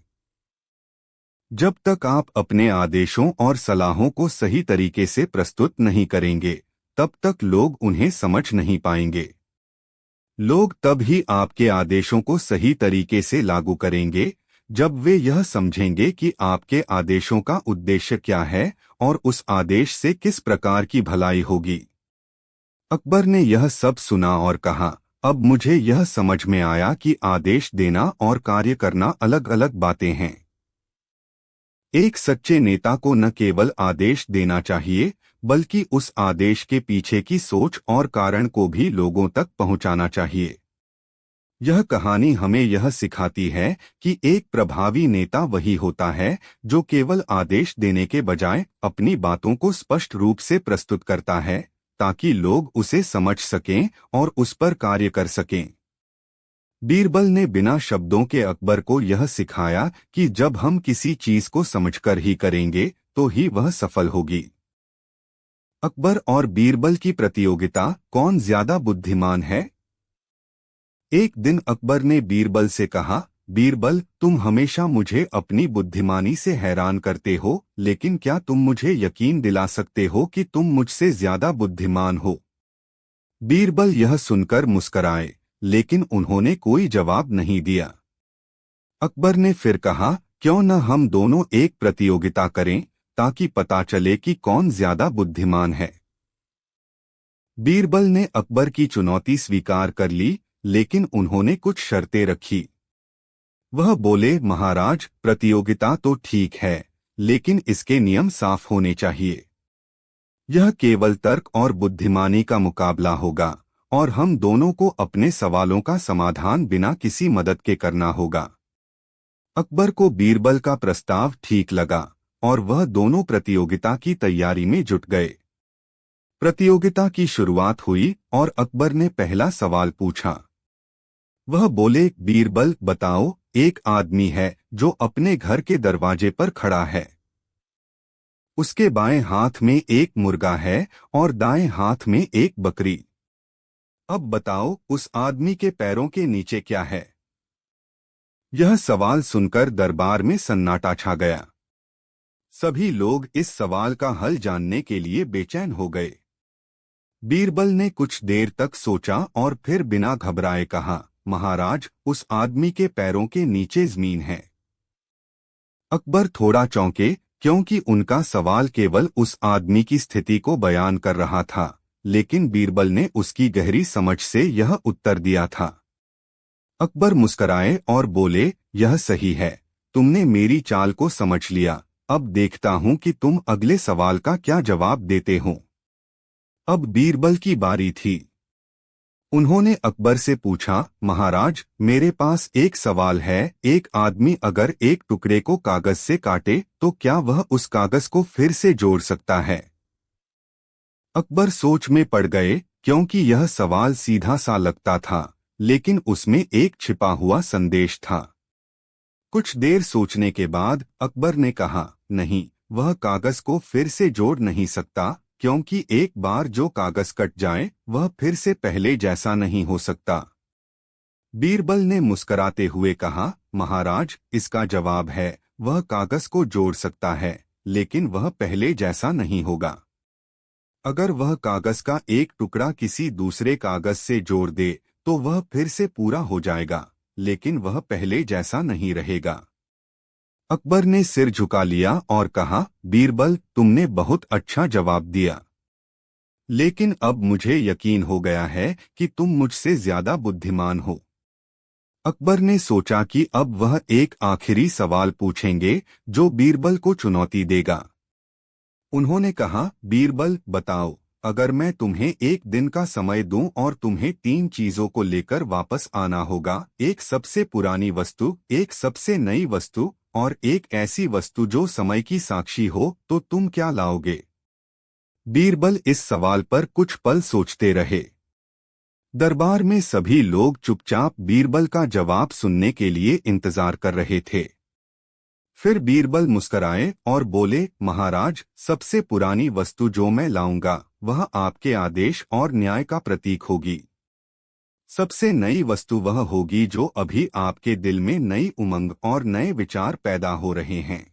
जब तक आप अपने आदेशों और सलाहों को सही तरीके से प्रस्तुत नहीं करेंगे, तब तक लोग उन्हें समझ नहीं पाएंगे। लोग तब ही आपके आदेशों को सही तरीके से लागू करेंगे जब वे यह समझेंगे कि आपके आदेशों का उद्देश्य क्या है और उस आदेश से किस प्रकार की भलाई होगी। अकबर ने यह सब सुना और कहा, अब मुझे यह समझ में आया कि आदेश देना और कार्य करना अलग अलग बातें हैं। एक सच्चे नेता को न केवल आदेश देना चाहिए बल्कि उस आदेश के पीछे की सोच और कारण को भी लोगों तक पहुंचाना चाहिए। यह कहानी हमें यह सिखाती है कि एक प्रभावी नेता वही होता है जो केवल आदेश देने के बजाय अपनी बातों को स्पष्ट रूप से प्रस्तुत करता है ताकि लोग उसे समझ सकें और उस पर कार्य कर सकें। बीरबल ने बिना शब्दों के अकबर को यह सिखाया कि जब हम किसी चीज को समझकर ही करेंगे तो ही वह सफल होगी। अकबर और बीरबल की प्रतियोगिता, कौन ज्यादा बुद्धिमान है? एक दिन अकबर ने बीरबल से कहा, बीरबल, तुम हमेशा मुझे अपनी बुद्धिमानी से हैरान करते हो, लेकिन क्या तुम मुझे यकीन दिला सकते हो कि तुम मुझसे ज्यादा बुद्धिमान हो? बीरबल यह सुनकर मुस्कराए, लेकिन उन्होंने कोई जवाब नहीं दिया। अकबर ने फिर कहा, क्यों न हम दोनों एक प्रतियोगिता करें ताकि पता चले कि कौन ज्यादा बुद्धिमान है। बीरबल ने अकबर की चुनौती स्वीकार कर ली, लेकिन उन्होंने कुछ शर्तें रखी। वह बोले, महाराज, प्रतियोगिता तो ठीक है, लेकिन इसके नियम साफ होने चाहिए। यह केवल तर्क और बुद्धिमानी का मुकाबला होगा और हम दोनों को अपने सवालों का समाधान बिना किसी मदद के करना होगा। अकबर को बीरबल का प्रस्ताव ठीक लगा और वह दोनों प्रतियोगिता की तैयारी में जुट गए। प्रतियोगिता की शुरुआत हुई और अकबर ने पहला सवाल पूछा। वह बोले, बीरबल, बताओ, एक आदमी है जो अपने घर के दरवाजे पर खड़ा है। उसके बाएं हाथ में एक मुर्गा है और दाएं हाथ में एक बकरी। अब बताओ, उस आदमी के पैरों के नीचे क्या है? यह सवाल सुनकर दरबार में सन्नाटा छा गया। सभी लोग इस सवाल का हल जानने के लिए बेचैन हो गए। बीरबल ने कुछ देर तक सोचा और फिर बिना घबराए कहा, महाराज, उस आदमी के पैरों के नीचे जमीन है। अकबर थोड़ा चौंके, क्योंकि उनका सवाल केवल उस आदमी की स्थिति को बयान कर रहा था, लेकिन बीरबल ने उसकी गहरी समझ से यह उत्तर दिया था। अकबर मुस्कराए और बोले, यह सही है, तुमने मेरी चाल को समझ लिया। अब देखता हूं कि तुम अगले सवाल का क्या जवाब देते हो। अब बीरबल की बारी थी। उन्होंने अकबर से पूछा, महाराज, मेरे पास एक सवाल है। एक आदमी अगर एक टुकड़े को कागज से काटे तो क्या वह उस कागज को फिर से जोड़ सकता है? अकबर सोच में पड़ गए, क्योंकि यह सवाल सीधा सा लगता था, लेकिन उसमें एक छिपा हुआ संदेश था। कुछ देर सोचने के बाद अकबर ने कहा, नहीं, वह कागज को फिर से जोड़ नहीं सकता, क्योंकि एक बार जो कागज कट जाए वह फिर से पहले जैसा नहीं हो सकता। बीरबल ने मुस्कराते हुए कहा, महाराज, इसका जवाब है, वह कागज को जोड़ सकता है, लेकिन वह पहले जैसा नहीं होगा। अगर वह कागज का एक टुकड़ा किसी दूसरे कागज से जोड़ दे तो वह फिर से पूरा हो जाएगा, लेकिन वह पहले जैसा नहीं रहेगा। अकबर ने सिर झुका लिया और कहा, बीरबल, तुमने बहुत अच्छा जवाब दिया, लेकिन अब मुझे यकीन हो गया है कि तुम मुझसे ज्यादा बुद्धिमान हो। अकबर ने सोचा कि अब वह एक आखिरी सवाल पूछेंगे जो बीरबल को चुनौती देगा। उन्होंने कहा, बीरबल, बताओ, अगर मैं तुम्हें एक दिन का समय दूं और तुम्हें 3 चीजों को लेकर वापस आना होगा, एक सबसे पुरानी वस्तु, एक सबसे नई वस्तु और एक ऐसी वस्तु जो समय की साक्षी हो, तो तुम क्या लाओगे? बीरबल इस सवाल पर कुछ पल सोचते रहे। दरबार में सभी लोग चुपचाप बीरबल का जवाब सुनने के लिए इंतजार कर रहे थे। फिर बीरबल मुस्कराए और बोले, महाराज, सबसे पुरानी वस्तु जो मैं लाऊंगा वह आपके आदेश और न्याय का प्रतीक होगी। सबसे नई वस्तु वह होगी जो अभी आपके दिल में नई उमंग और नए विचार पैदा हो रहे हैं।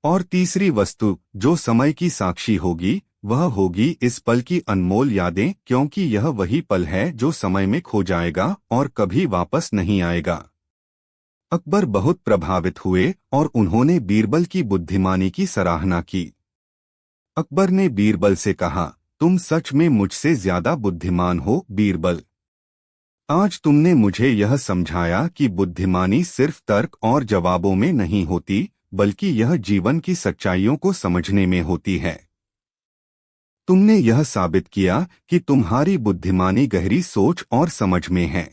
और तीसरी वस्तु जो समय की साक्षी होगी वह होगी इस पल की अनमोल यादें, क्योंकि यह वही पल है जो समय में खो जाएगा और कभी वापस नहीं आएगा। अकबर बहुत प्रभावित हुए और उन्होंने बीरबल की बुद्धिमानी की सराहना की। अकबर ने बीरबल से कहा, तुम सच में मुझसे ज्यादा बुद्धिमान हो बीरबल। आज तुमने मुझे यह समझाया कि बुद्धिमानी सिर्फ तर्क और जवाबों में नहीं होती, बल्कि यह जीवन की सच्चाइयों को समझने में होती है। तुमने यह साबित किया कि तुम्हारी बुद्धिमानी गहरी सोच और समझ में है।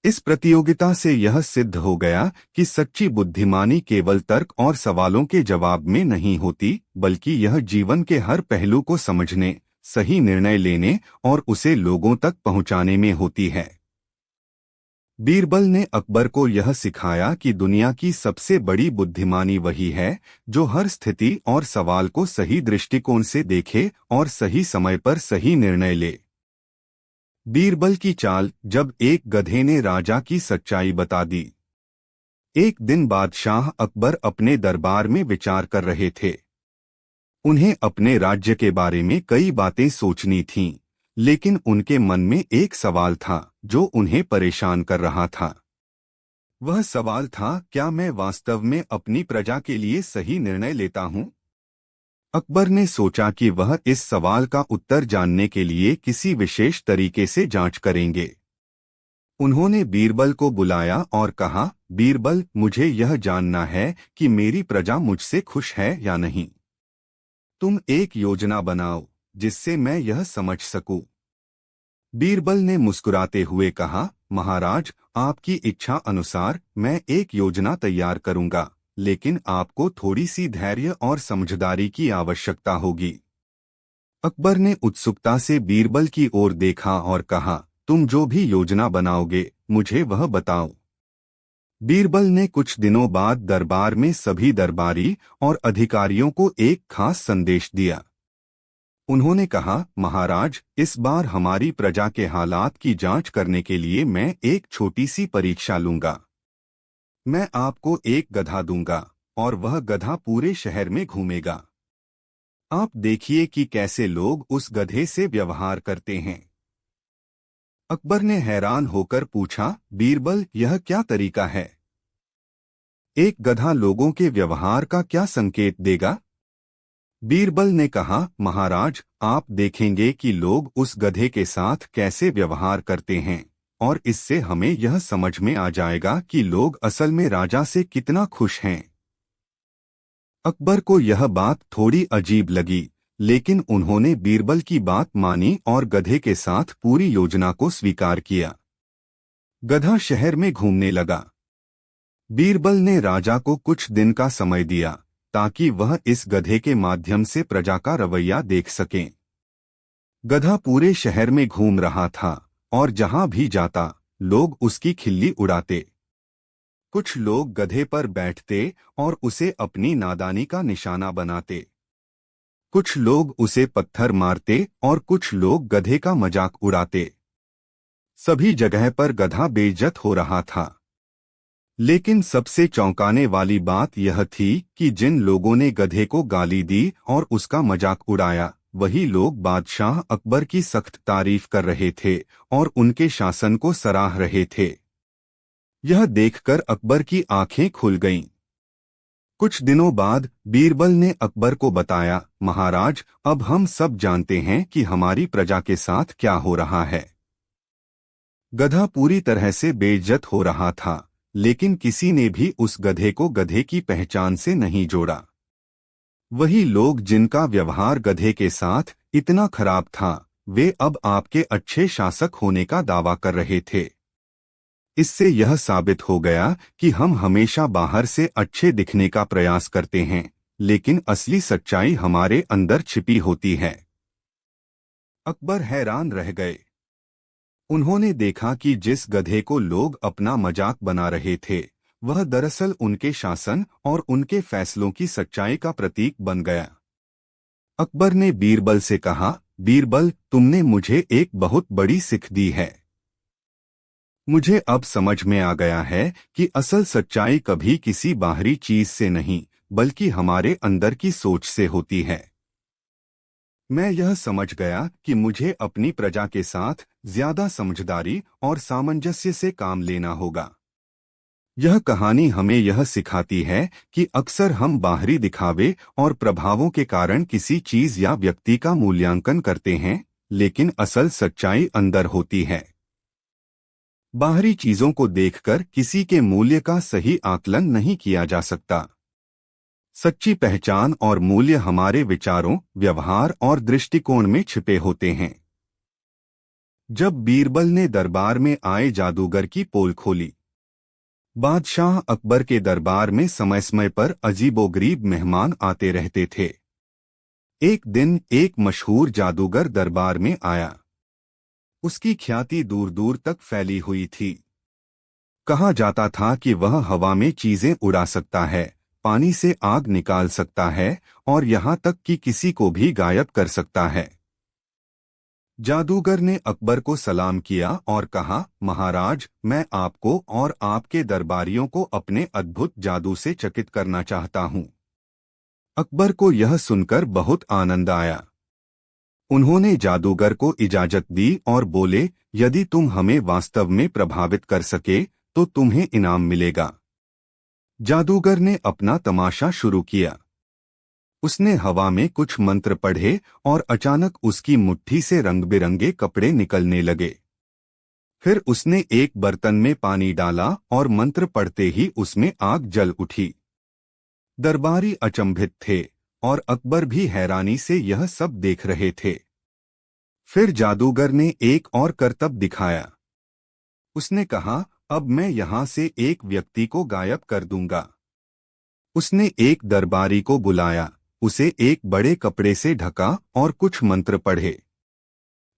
इस प्रतियोगिता से यह सिद्ध हो गया कि सच्ची बुद्धिमानी केवल तर्क और सवालों के जवाब में नहीं होती, बल्कि यह जीवन के हर पहलू को समझने, सही निर्णय लेने और उसे लोगों तक पहुंचाने में होती है। बीरबल ने अकबर को यह सिखाया कि दुनिया की सबसे बड़ी बुद्धिमानी वही है जो हर स्थिति और सवाल को सही दृष्टिकोण से देखे और सही समय पर सही निर्णय ले। बीरबल की चाल, जब एक गधे ने राजा की सच्चाई बता दी। एक दिन बादशाह अकबर अपने दरबार में विचार कर रहे थे। उन्हें अपने राज्य के बारे में कई बातें सोचनी थीं, लेकिन उनके मन में एक सवाल था जो उन्हें परेशान कर रहा था। वह सवाल था, क्या मैं वास्तव में अपनी प्रजा के लिए सही निर्णय लेता हूं? अकबर ने सोचा कि वह इस सवाल का उत्तर जानने के लिए किसी विशेष तरीके से जांच करेंगे। उन्होंने बीरबल को बुलाया और कहा, बीरबल, मुझे यह जानना है कि मेरी प्रजा मुझसे खुश है या नहीं। तुम एक योजना बनाओ जिससे मैं यह समझ सकूं। बीरबल ने मुस्कुराते हुए कहा, महाराज, आपकी इच्छा अनुसार मैं एक योजना तैयार करूंगा, लेकिन आपको थोड़ी सी धैर्य और समझदारी की आवश्यकता होगी। अकबर ने उत्सुकता से बीरबल की ओर देखा और कहा, तुम जो भी योजना बनाओगे मुझे वह बताओ। बीरबल ने कुछ दिनों बाद दरबार में सभी दरबारी और अधिकारियों को एक खास संदेश दिया। उन्होंने कहा, महाराज, इस बार हमारी प्रजा के हालात की जांच करने के लिए मैं एक छोटी सी परीक्षा लूंगा। मैं आपको एक गधा दूंगा और वह गधा पूरे शहर में घूमेगा। आप देखिए कि कैसे लोग उस गधे से व्यवहार करते हैं। अकबर ने हैरान होकर पूछा, बीरबल, यह क्या तरीका है? एक गधा लोगों के व्यवहार का क्या संकेत देगा? बीरबल ने कहा, महाराज, आप देखेंगे कि लोग उस गधे के साथ कैसे व्यवहार करते हैं, और इससे हमें यह समझ में आ जाएगा कि लोग असल में राजा से कितना खुश हैं। अकबर को यह बात थोड़ी अजीब लगी, लेकिन उन्होंने बीरबल की बात मानी और गधे के साथ पूरी योजना को स्वीकार किया। गधा शहर में घूमने लगा। बीरबल ने राजा को कुछ दिन का समय दिया ताकि वह इस गधे के माध्यम से प्रजा का रवैया देख सकें। गधा पूरे शहर में घूम रहा था और जहां भी जाता लोग उसकी खिल्ली उड़ाते। कुछ लोग गधे पर बैठते और उसे अपनी नादानी का निशाना बनाते। कुछ लोग उसे पत्थर मारते और कुछ लोग गधे का मजाक उड़ाते। सभी जगह पर गधा बेइज्जत हो रहा था। लेकिन सबसे चौंकाने वाली बात यह थी कि जिन लोगों ने गधे को गाली दी और उसका मजाक उड़ाया, वही लोग बादशाह अकबर की सख्त तारीफ कर रहे थे और उनके शासन को सराह रहे थे। यह देखकर अकबर की आंखें खुल गईं। कुछ दिनों बाद बीरबल ने अकबर को बताया, महाराज, अब हम सब जानते हैं कि हमारी प्रजा के साथ क्या हो रहा है। गधा पूरी तरह से बेइज्जत हो रहा था, लेकिन किसी ने भी उस गधे को गधे की पहचान से नहीं जोड़ा। वही लोग जिनका व्यवहार गधे के साथ इतना खराब था, वे अब आपके अच्छे शासक होने का दावा कर रहे थे। इससे यह साबित हो गया कि हम हमेशा बाहर से अच्छे दिखने का प्रयास करते हैं, लेकिन असली सच्चाई हमारे अंदर छिपी होती है। अकबर हैरान रह गए। उन्होंने देखा कि जिस गधे को लोग अपना मजाक बना रहे थे, वह दरअसल उनके शासन और उनके फैसलों की सच्चाई का प्रतीक बन गया। अकबर ने बीरबल से कहा, बीरबल, तुमने मुझे एक बहुत बड़ी सीख दी है। मुझे अब समझ में आ गया है कि असल सच्चाई कभी किसी बाहरी चीज से नहीं, बल्कि हमारे अंदर की सोच से होती है। मैं यह समझ गया कि मुझे अपनी प्रजा के साथ ज्यादा समझदारी और सामंजस्य से काम लेना होगा। यह कहानी हमें यह सिखाती है कि अक्सर हम बाहरी दिखावे और प्रभावों के कारण किसी चीज या व्यक्ति का मूल्यांकन करते हैं, लेकिन असल सच्चाई अंदर होती है। बाहरी चीजों को देखकर किसी के मूल्य का सही आकलन नहीं किया जा सकता। सच्ची पहचान और मूल्य हमारे विचारों, व्यवहार और दृष्टिकोण में छिपे होते हैं। जब बीरबल ने दरबार में आए जादूगर की पोल खोली। बादशाह अकबर के दरबार में समय समय पर अजीबोगरीब मेहमान आते रहते थे। एक दिन एक मशहूर जादूगर दरबार में आया। उसकी ख्याति दूर दूर तक फैली हुई थी। कहा जाता था कि वह हवा में चीजें उड़ा सकता है, पानी से आग निकाल सकता है और यहाँ तक कि किसी को भी गायब कर सकता है। जादूगर ने अकबर को सलाम किया और कहा, महाराज, मैं आपको और आपके दरबारियों को अपने अद्भुत जादू से चकित करना चाहता हूँ। अकबर को यह सुनकर बहुत आनंद आया। उन्होंने जादूगर को इजाजत दी और बोले, यदि तुम हमें वास्तव में प्रभावित कर सके तो तुम्हें इनाम मिलेगा। जादूगर ने अपना तमाशा शुरू किया। उसने हवा में कुछ मंत्र पढ़े और अचानक उसकी मुट्ठी से रंग बिरंगे कपड़े निकलने लगे। फिर उसने एक बर्तन में पानी डाला और मंत्र पढ़ते ही उसमें आग जल उठी। दरबारी अचंभित थे और अकबर भी हैरानी से यह सब देख रहे थे। फिर जादूगर ने एक और करतब दिखाया। उसने कहा, अब मैं यहां से एक व्यक्ति को गायब कर दूंगा। उसने एक दरबारी को बुलाया, उसे एक बड़े कपड़े से ढका और कुछ मंत्र पढ़े।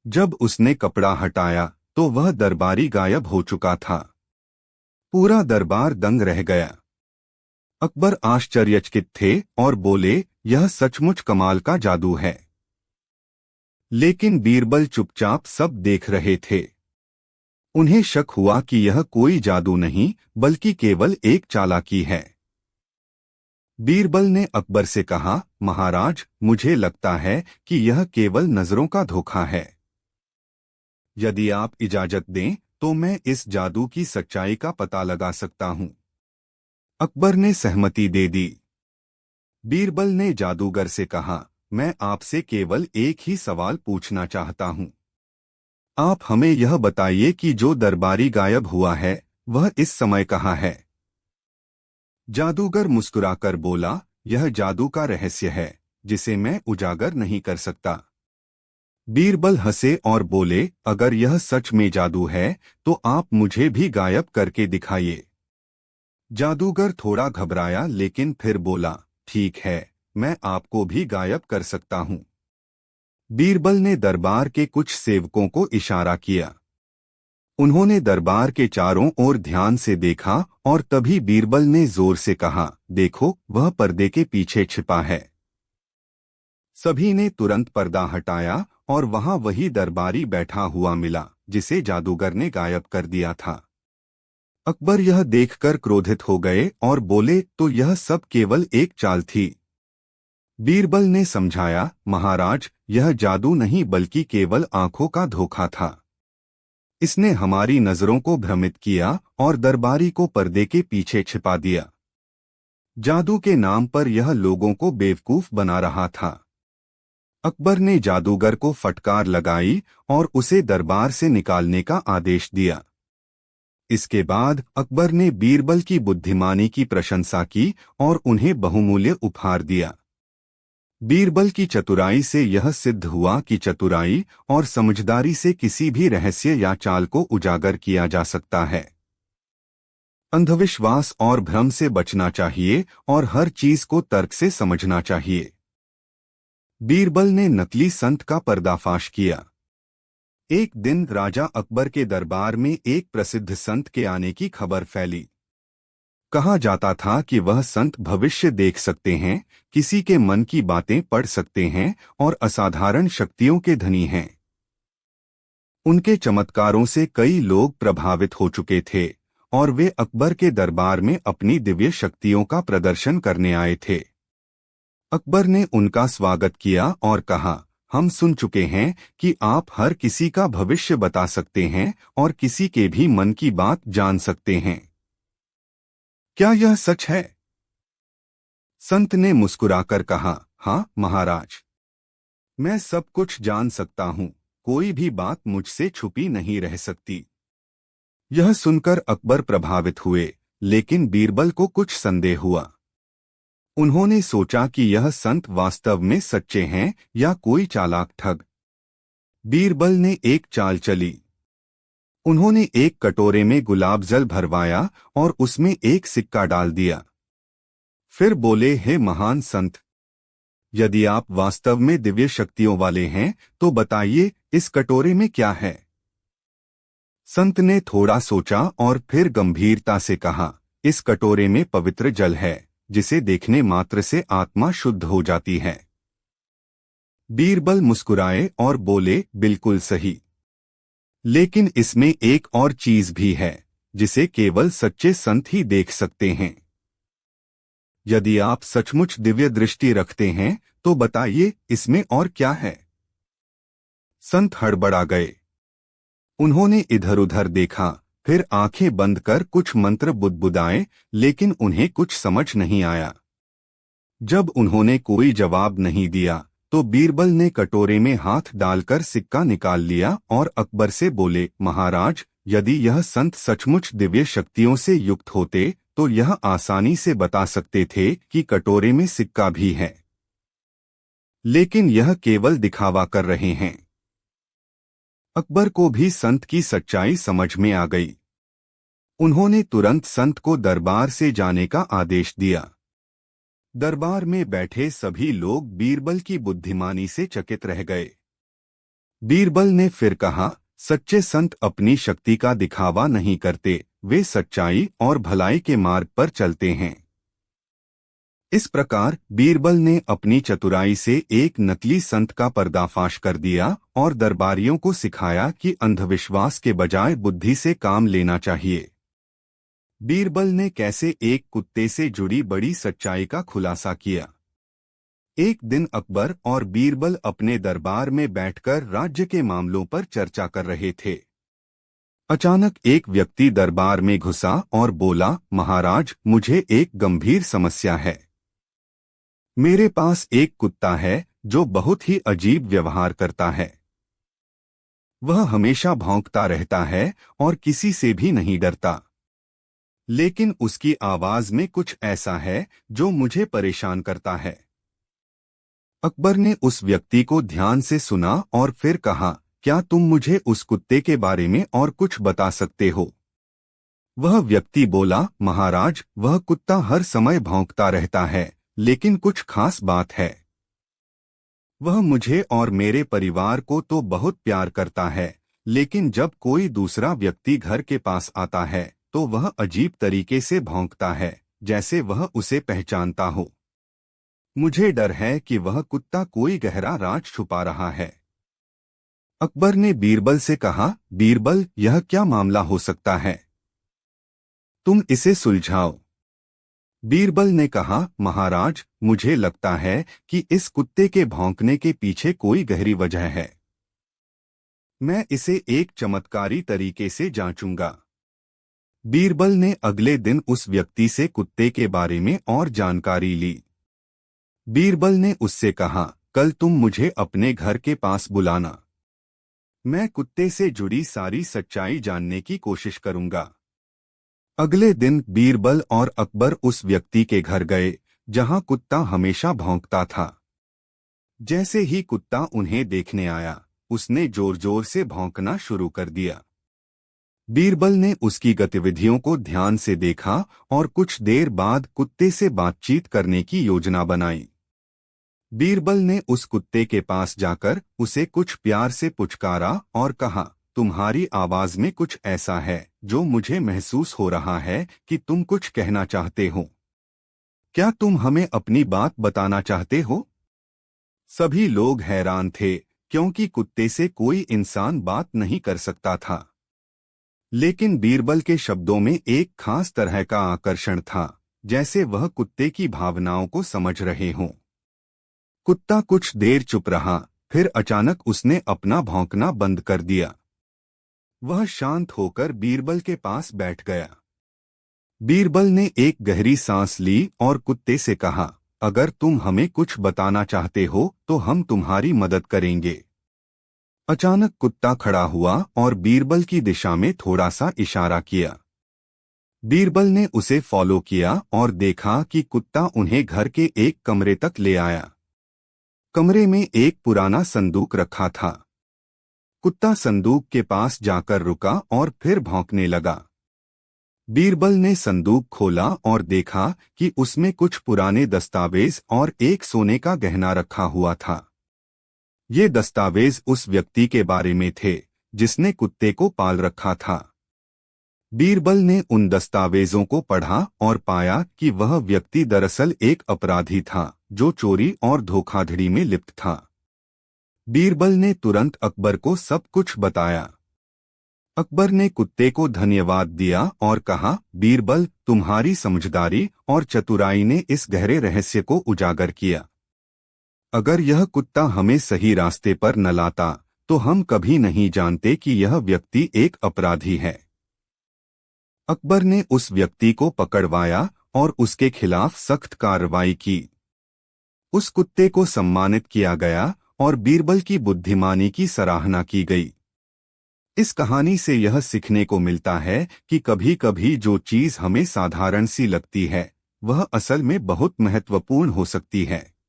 जब उसने कपड़ा हटाया तो वह दरबारी गायब हो चुका था। पूरा दरबार दंग रह गया। अकबर आश्चर्यचकित थे और बोले, यह सचमुच कमाल का जादू है। लेकिन बीरबल चुपचाप सब देख रहे थे। उन्हें शक हुआ कि यह कोई जादू नहीं, बल्कि केवल एक चालाकी है। बीरबल ने अकबर से कहा, महाराज, मुझे लगता है कि यह केवल नजरों का धोखा है। यदि आप इजाजत दें तो मैं इस जादू की सच्चाई का पता लगा सकता हूं। अकबर ने सहमति दे दी। बीरबल ने जादूगर से कहा, मैं आपसे केवल एक ही सवाल पूछना चाहता हूं। आप हमें यह बताइए कि जो दरबारी गायब हुआ है वह इस समय कहाँ है। जादूगर मुस्कुराकर बोला, यह जादू का रहस्य है जिसे मैं उजागर नहीं कर सकता। बीरबल हंसे और बोले, अगर यह सच में जादू है तो आप मुझे भी गायब करके दिखाइए। जादूगर थोड़ा घबराया लेकिन फिर बोला, ठीक है, मैं आपको भी गायब कर सकता हूं। बीरबल ने दरबार के कुछ सेवकों को इशारा किया। उन्होंने दरबार के चारों ओर ध्यान से देखा और तभी बीरबल ने जोर से कहा, देखो, वह पर्दे के पीछे छिपा है। सभी ने तुरंत पर्दा हटाया और वहां वही दरबारी बैठा हुआ मिला जिसे जादूगर ने गायब कर दिया था। अकबर यह देखकर क्रोधित हो गए और बोले, तो यह सब केवल एक चाल थी। बीरबल ने समझाया, महाराज, यह जादू नहीं बल्कि केवल आंखों का धोखा था। इसने हमारी नजरों को भ्रमित किया और दरबारी को पर्दे के पीछे छिपा दिया। जादू के नाम पर यह लोगों को बेवकूफ बना रहा था। अकबर ने जादूगर को फटकार लगाई और उसे दरबार से निकालने का आदेश दिया। इसके बाद अकबर ने बीरबल की बुद्धिमानी की प्रशंसा की और उन्हें बहुमूल्य उपहार दिया। बीरबल की चतुराई से यह सिद्ध हुआ कि चतुराई और समझदारी से किसी भी रहस्य या चाल को उजागर किया जा सकता है। अंधविश्वास और भ्रम से बचना चाहिए और हर चीज को तर्क से समझना चाहिए। बीरबल ने नकली संत का पर्दाफाश किया। एक दिन राजा अकबर के दरबार में एक प्रसिद्ध संत के आने की खबर फैली। कहा जाता था कि वह संत भविष्य देख सकते हैं, किसी के मन की बातें पढ़ सकते हैं और असाधारण शक्तियों के धनी हैं। उनके चमत्कारों से कई लोग प्रभावित हो चुके थे और वे अकबर के दरबार में अपनी दिव्य शक्तियों का प्रदर्शन करने आए थे। अकबर ने उनका स्वागत किया और कहा, हम सुन चुके हैं कि आप हर किसी का भविष्य बता सकते हैं और किसी के भी मन की बात जान सकते हैं। क्या यह सच है? संत ने मुस्कुराकर कहा, हाँ महाराज, मैं सब कुछ जान सकता हूँ, कोई भी बात मुझसे छुपी नहीं रह सकती। यह सुनकर अकबर प्रभावित हुए, लेकिन बीरबल को कुछ संदेह हुआ। उन्होंने सोचा कि यह संत वास्तव में सच्चे हैं या कोई चालाक ठग। बीरबल ने एक चाल चली। उन्होंने एक कटोरे में गुलाब जल भरवाया और उसमें एक सिक्का डाल दिया। फिर बोले, हे महान संत, यदि आप वास्तव में दिव्य शक्तियों वाले हैं तो बताइए, इस कटोरे में क्या है? संत ने थोड़ा सोचा और फिर गंभीरता से कहा, इस कटोरे में पवित्र जल है जिसे देखने मात्र से आत्मा शुद्ध हो जाती है। बीरबल मुस्कुराए और बोले, बिल्कुल सही। लेकिन इसमें एक और चीज भी है जिसे केवल सच्चे संत ही देख सकते हैं। यदि आप सचमुच दिव्य दृष्टि रखते हैं तो बताइए, इसमें और क्या है? संत हड़बड़ा गए। उन्होंने इधर-उधर देखा, फिर आंखें बंद कर कुछ मंत्र बुदबुदाए, लेकिन उन्हें कुछ समझ नहीं आया। जब उन्होंने कोई जवाब नहीं दिया तो बीरबल ने कटोरे में हाथ डालकर सिक्का निकाल लिया और अकबर से बोले, महाराज, यदि यह संत सचमुच दिव्य शक्तियों से युक्त होते तो यह आसानी से बता सकते थे कि कटोरे में सिक्का भी है। लेकिन यह केवल दिखावा कर रहे हैं। अकबर को भी संत की सच्चाई समझ में आ गई। उन्होंने तुरंत संत को दरबार से जाने का आदेश दिया। दरबार में बैठे सभी लोग बीरबल की बुद्धिमानी से चकित रह गए। बीरबल ने फिर कहा, सच्चे संत अपनी शक्ति का दिखावा नहीं करते, वे सच्चाई और भलाई के मार्ग पर चलते हैं। इस प्रकार बीरबल ने अपनी चतुराई से एक नकली संत का पर्दाफाश कर दिया और दरबारियों को सिखाया कि अंधविश्वास के बजाय बुद्धि से काम लेना चाहिए। बीरबल ने कैसे एक कुत्ते से जुड़ी बड़ी सच्चाई का खुलासा किया। एक दिन अकबर और बीरबल अपने दरबार में बैठकर राज्य के मामलों पर चर्चा कर रहे थे। अचानक एक व्यक्ति दरबार में घुसा और बोला, महाराज, मुझे एक गंभीर समस्या है। मेरे पास एक कुत्ता है जो बहुत ही अजीब व्यवहार करता है। वह हमेशा भौंकता रहता है और किसी से भी नहीं डरता, लेकिन उसकी आवाज में कुछ ऐसा है जो मुझे परेशान करता है। अकबर ने उस व्यक्ति को ध्यान से सुना और फिर कहा, क्या तुम मुझे उस कुत्ते के बारे में और कुछ बता सकते हो? वह व्यक्ति बोला, महाराज, वह कुत्ता हर समय भौंकता रहता है, लेकिन कुछ खास बात है। वह मुझे और मेरे परिवार को तो बहुत प्यार करता है, लेकिन जब कोई दूसरा व्यक्ति घर के पास आता है तो वह अजीब तरीके से भौंकता है, जैसे वह उसे पहचानता हो। मुझे डर है कि वह कुत्ता कोई गहरा राज छुपा रहा है। अकबर ने बीरबल से कहा, बीरबल, यह क्या मामला हो सकता है? तुम इसे सुलझाओ। बीरबल ने कहा, महाराज, मुझे लगता है कि इस कुत्ते के भौंकने के पीछे कोई गहरी वजह है। मैं इसे एक चमत्कारी तरीके से जांचूंगा। बीरबल ने अगले दिन उस व्यक्ति से कुत्ते के बारे में और जानकारी ली। बीरबल ने उससे कहा, कल तुम मुझे अपने घर के पास बुलाना। मैं कुत्ते से जुड़ी सारी सच्चाई जानने की कोशिश करूंगा। अगले दिन बीरबल और अकबर उस व्यक्ति के घर गए जहां कुत्ता हमेशा भौंकता था। जैसे ही कुत्ता उन्हें देखने आया, उसने जोर जोर से भौंकना शुरू कर दिया। बीरबल ने उसकी गतिविधियों को ध्यान से देखा और कुछ देर बाद कुत्ते से बातचीत करने की योजना बनाई। बीरबल ने उस कुत्ते के पास जाकर उसे कुछ प्यार से पुचकारा और कहा, तुम्हारी आवाज में कुछ ऐसा है जो मुझे महसूस हो रहा है कि तुम कुछ कहना चाहते हो। क्या तुम हमें अपनी बात बताना चाहते हो? सभी लोग हैरान थे, क्योंकि कुत्ते से कोई इंसान बात नहीं कर सकता था। लेकिन बीरबल के शब्दों में एक खास तरह का आकर्षण था, जैसे वह कुत्ते की भावनाओं को समझ रहे हों। कुत्ता कुछ देर चुप रहा, फिर अचानक उसने अपना भौंकना बंद कर दिया। वह शांत होकर बीरबल के पास बैठ गया। बीरबल ने एक गहरी सांस ली और कुत्ते से कहा, अगर तुम हमें कुछ बताना चाहते हो तो हम तुम्हारी मदद करेंगे। अचानक कुत्ता खड़ा हुआ और बीरबल की दिशा में थोड़ा सा इशारा किया। बीरबल ने उसे फॉलो किया और देखा कि कुत्ता उन्हें घर के एक कमरे तक ले आया। कमरे में एक पुराना संदूक रखा था। कुत्ता संदूक के पास जाकर रुका और फिर भौंकने लगा। बीरबल ने संदूक खोला और देखा कि उसमें कुछ पुराने दस्तावेज और एक सोने का गहना रखा हुआ था। ये दस्तावेज उस व्यक्ति के बारे में थे जिसने कुत्ते को पाल रखा था। बीरबल ने उन दस्तावेजों को पढ़ा और पाया कि वह व्यक्ति दरअसल एक अपराधी था जो चोरी और धोखाधड़ी में लिप्त था। बीरबल ने तुरंत अकबर को सब कुछ बताया। अकबर ने कुत्ते को धन्यवाद दिया और कहा, बीरबल, तुम्हारी समझदारी और चतुराई ने इस गहरे रहस्य को उजागर किया। अगर यह कुत्ता हमें सही रास्ते पर न लाता तो हम कभी नहीं जानते कि यह व्यक्ति एक अपराधी है। अकबर ने उस व्यक्ति को पकड़वाया और उसके खिलाफ सख्त कार्रवाई की। उस कुत्ते को सम्मानित किया गया और बीरबल की बुद्धिमानी की सराहना की गई। इस कहानी से यह सीखने को मिलता है कि कभी-कभी जो चीज हमें साधारण सी लगती है, वह असल में बहुत महत्वपूर्ण हो सकती है।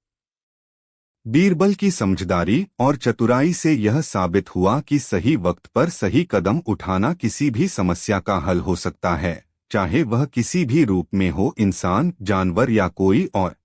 बीरबल की समझदारी और चतुराई से यह साबित हुआ कि सही वक्त पर सही कदम उठाना किसी भी समस्या का हल हो सकता है, चाहे वह किसी भी रूप में हो, इंसान, जानवर या कोई और।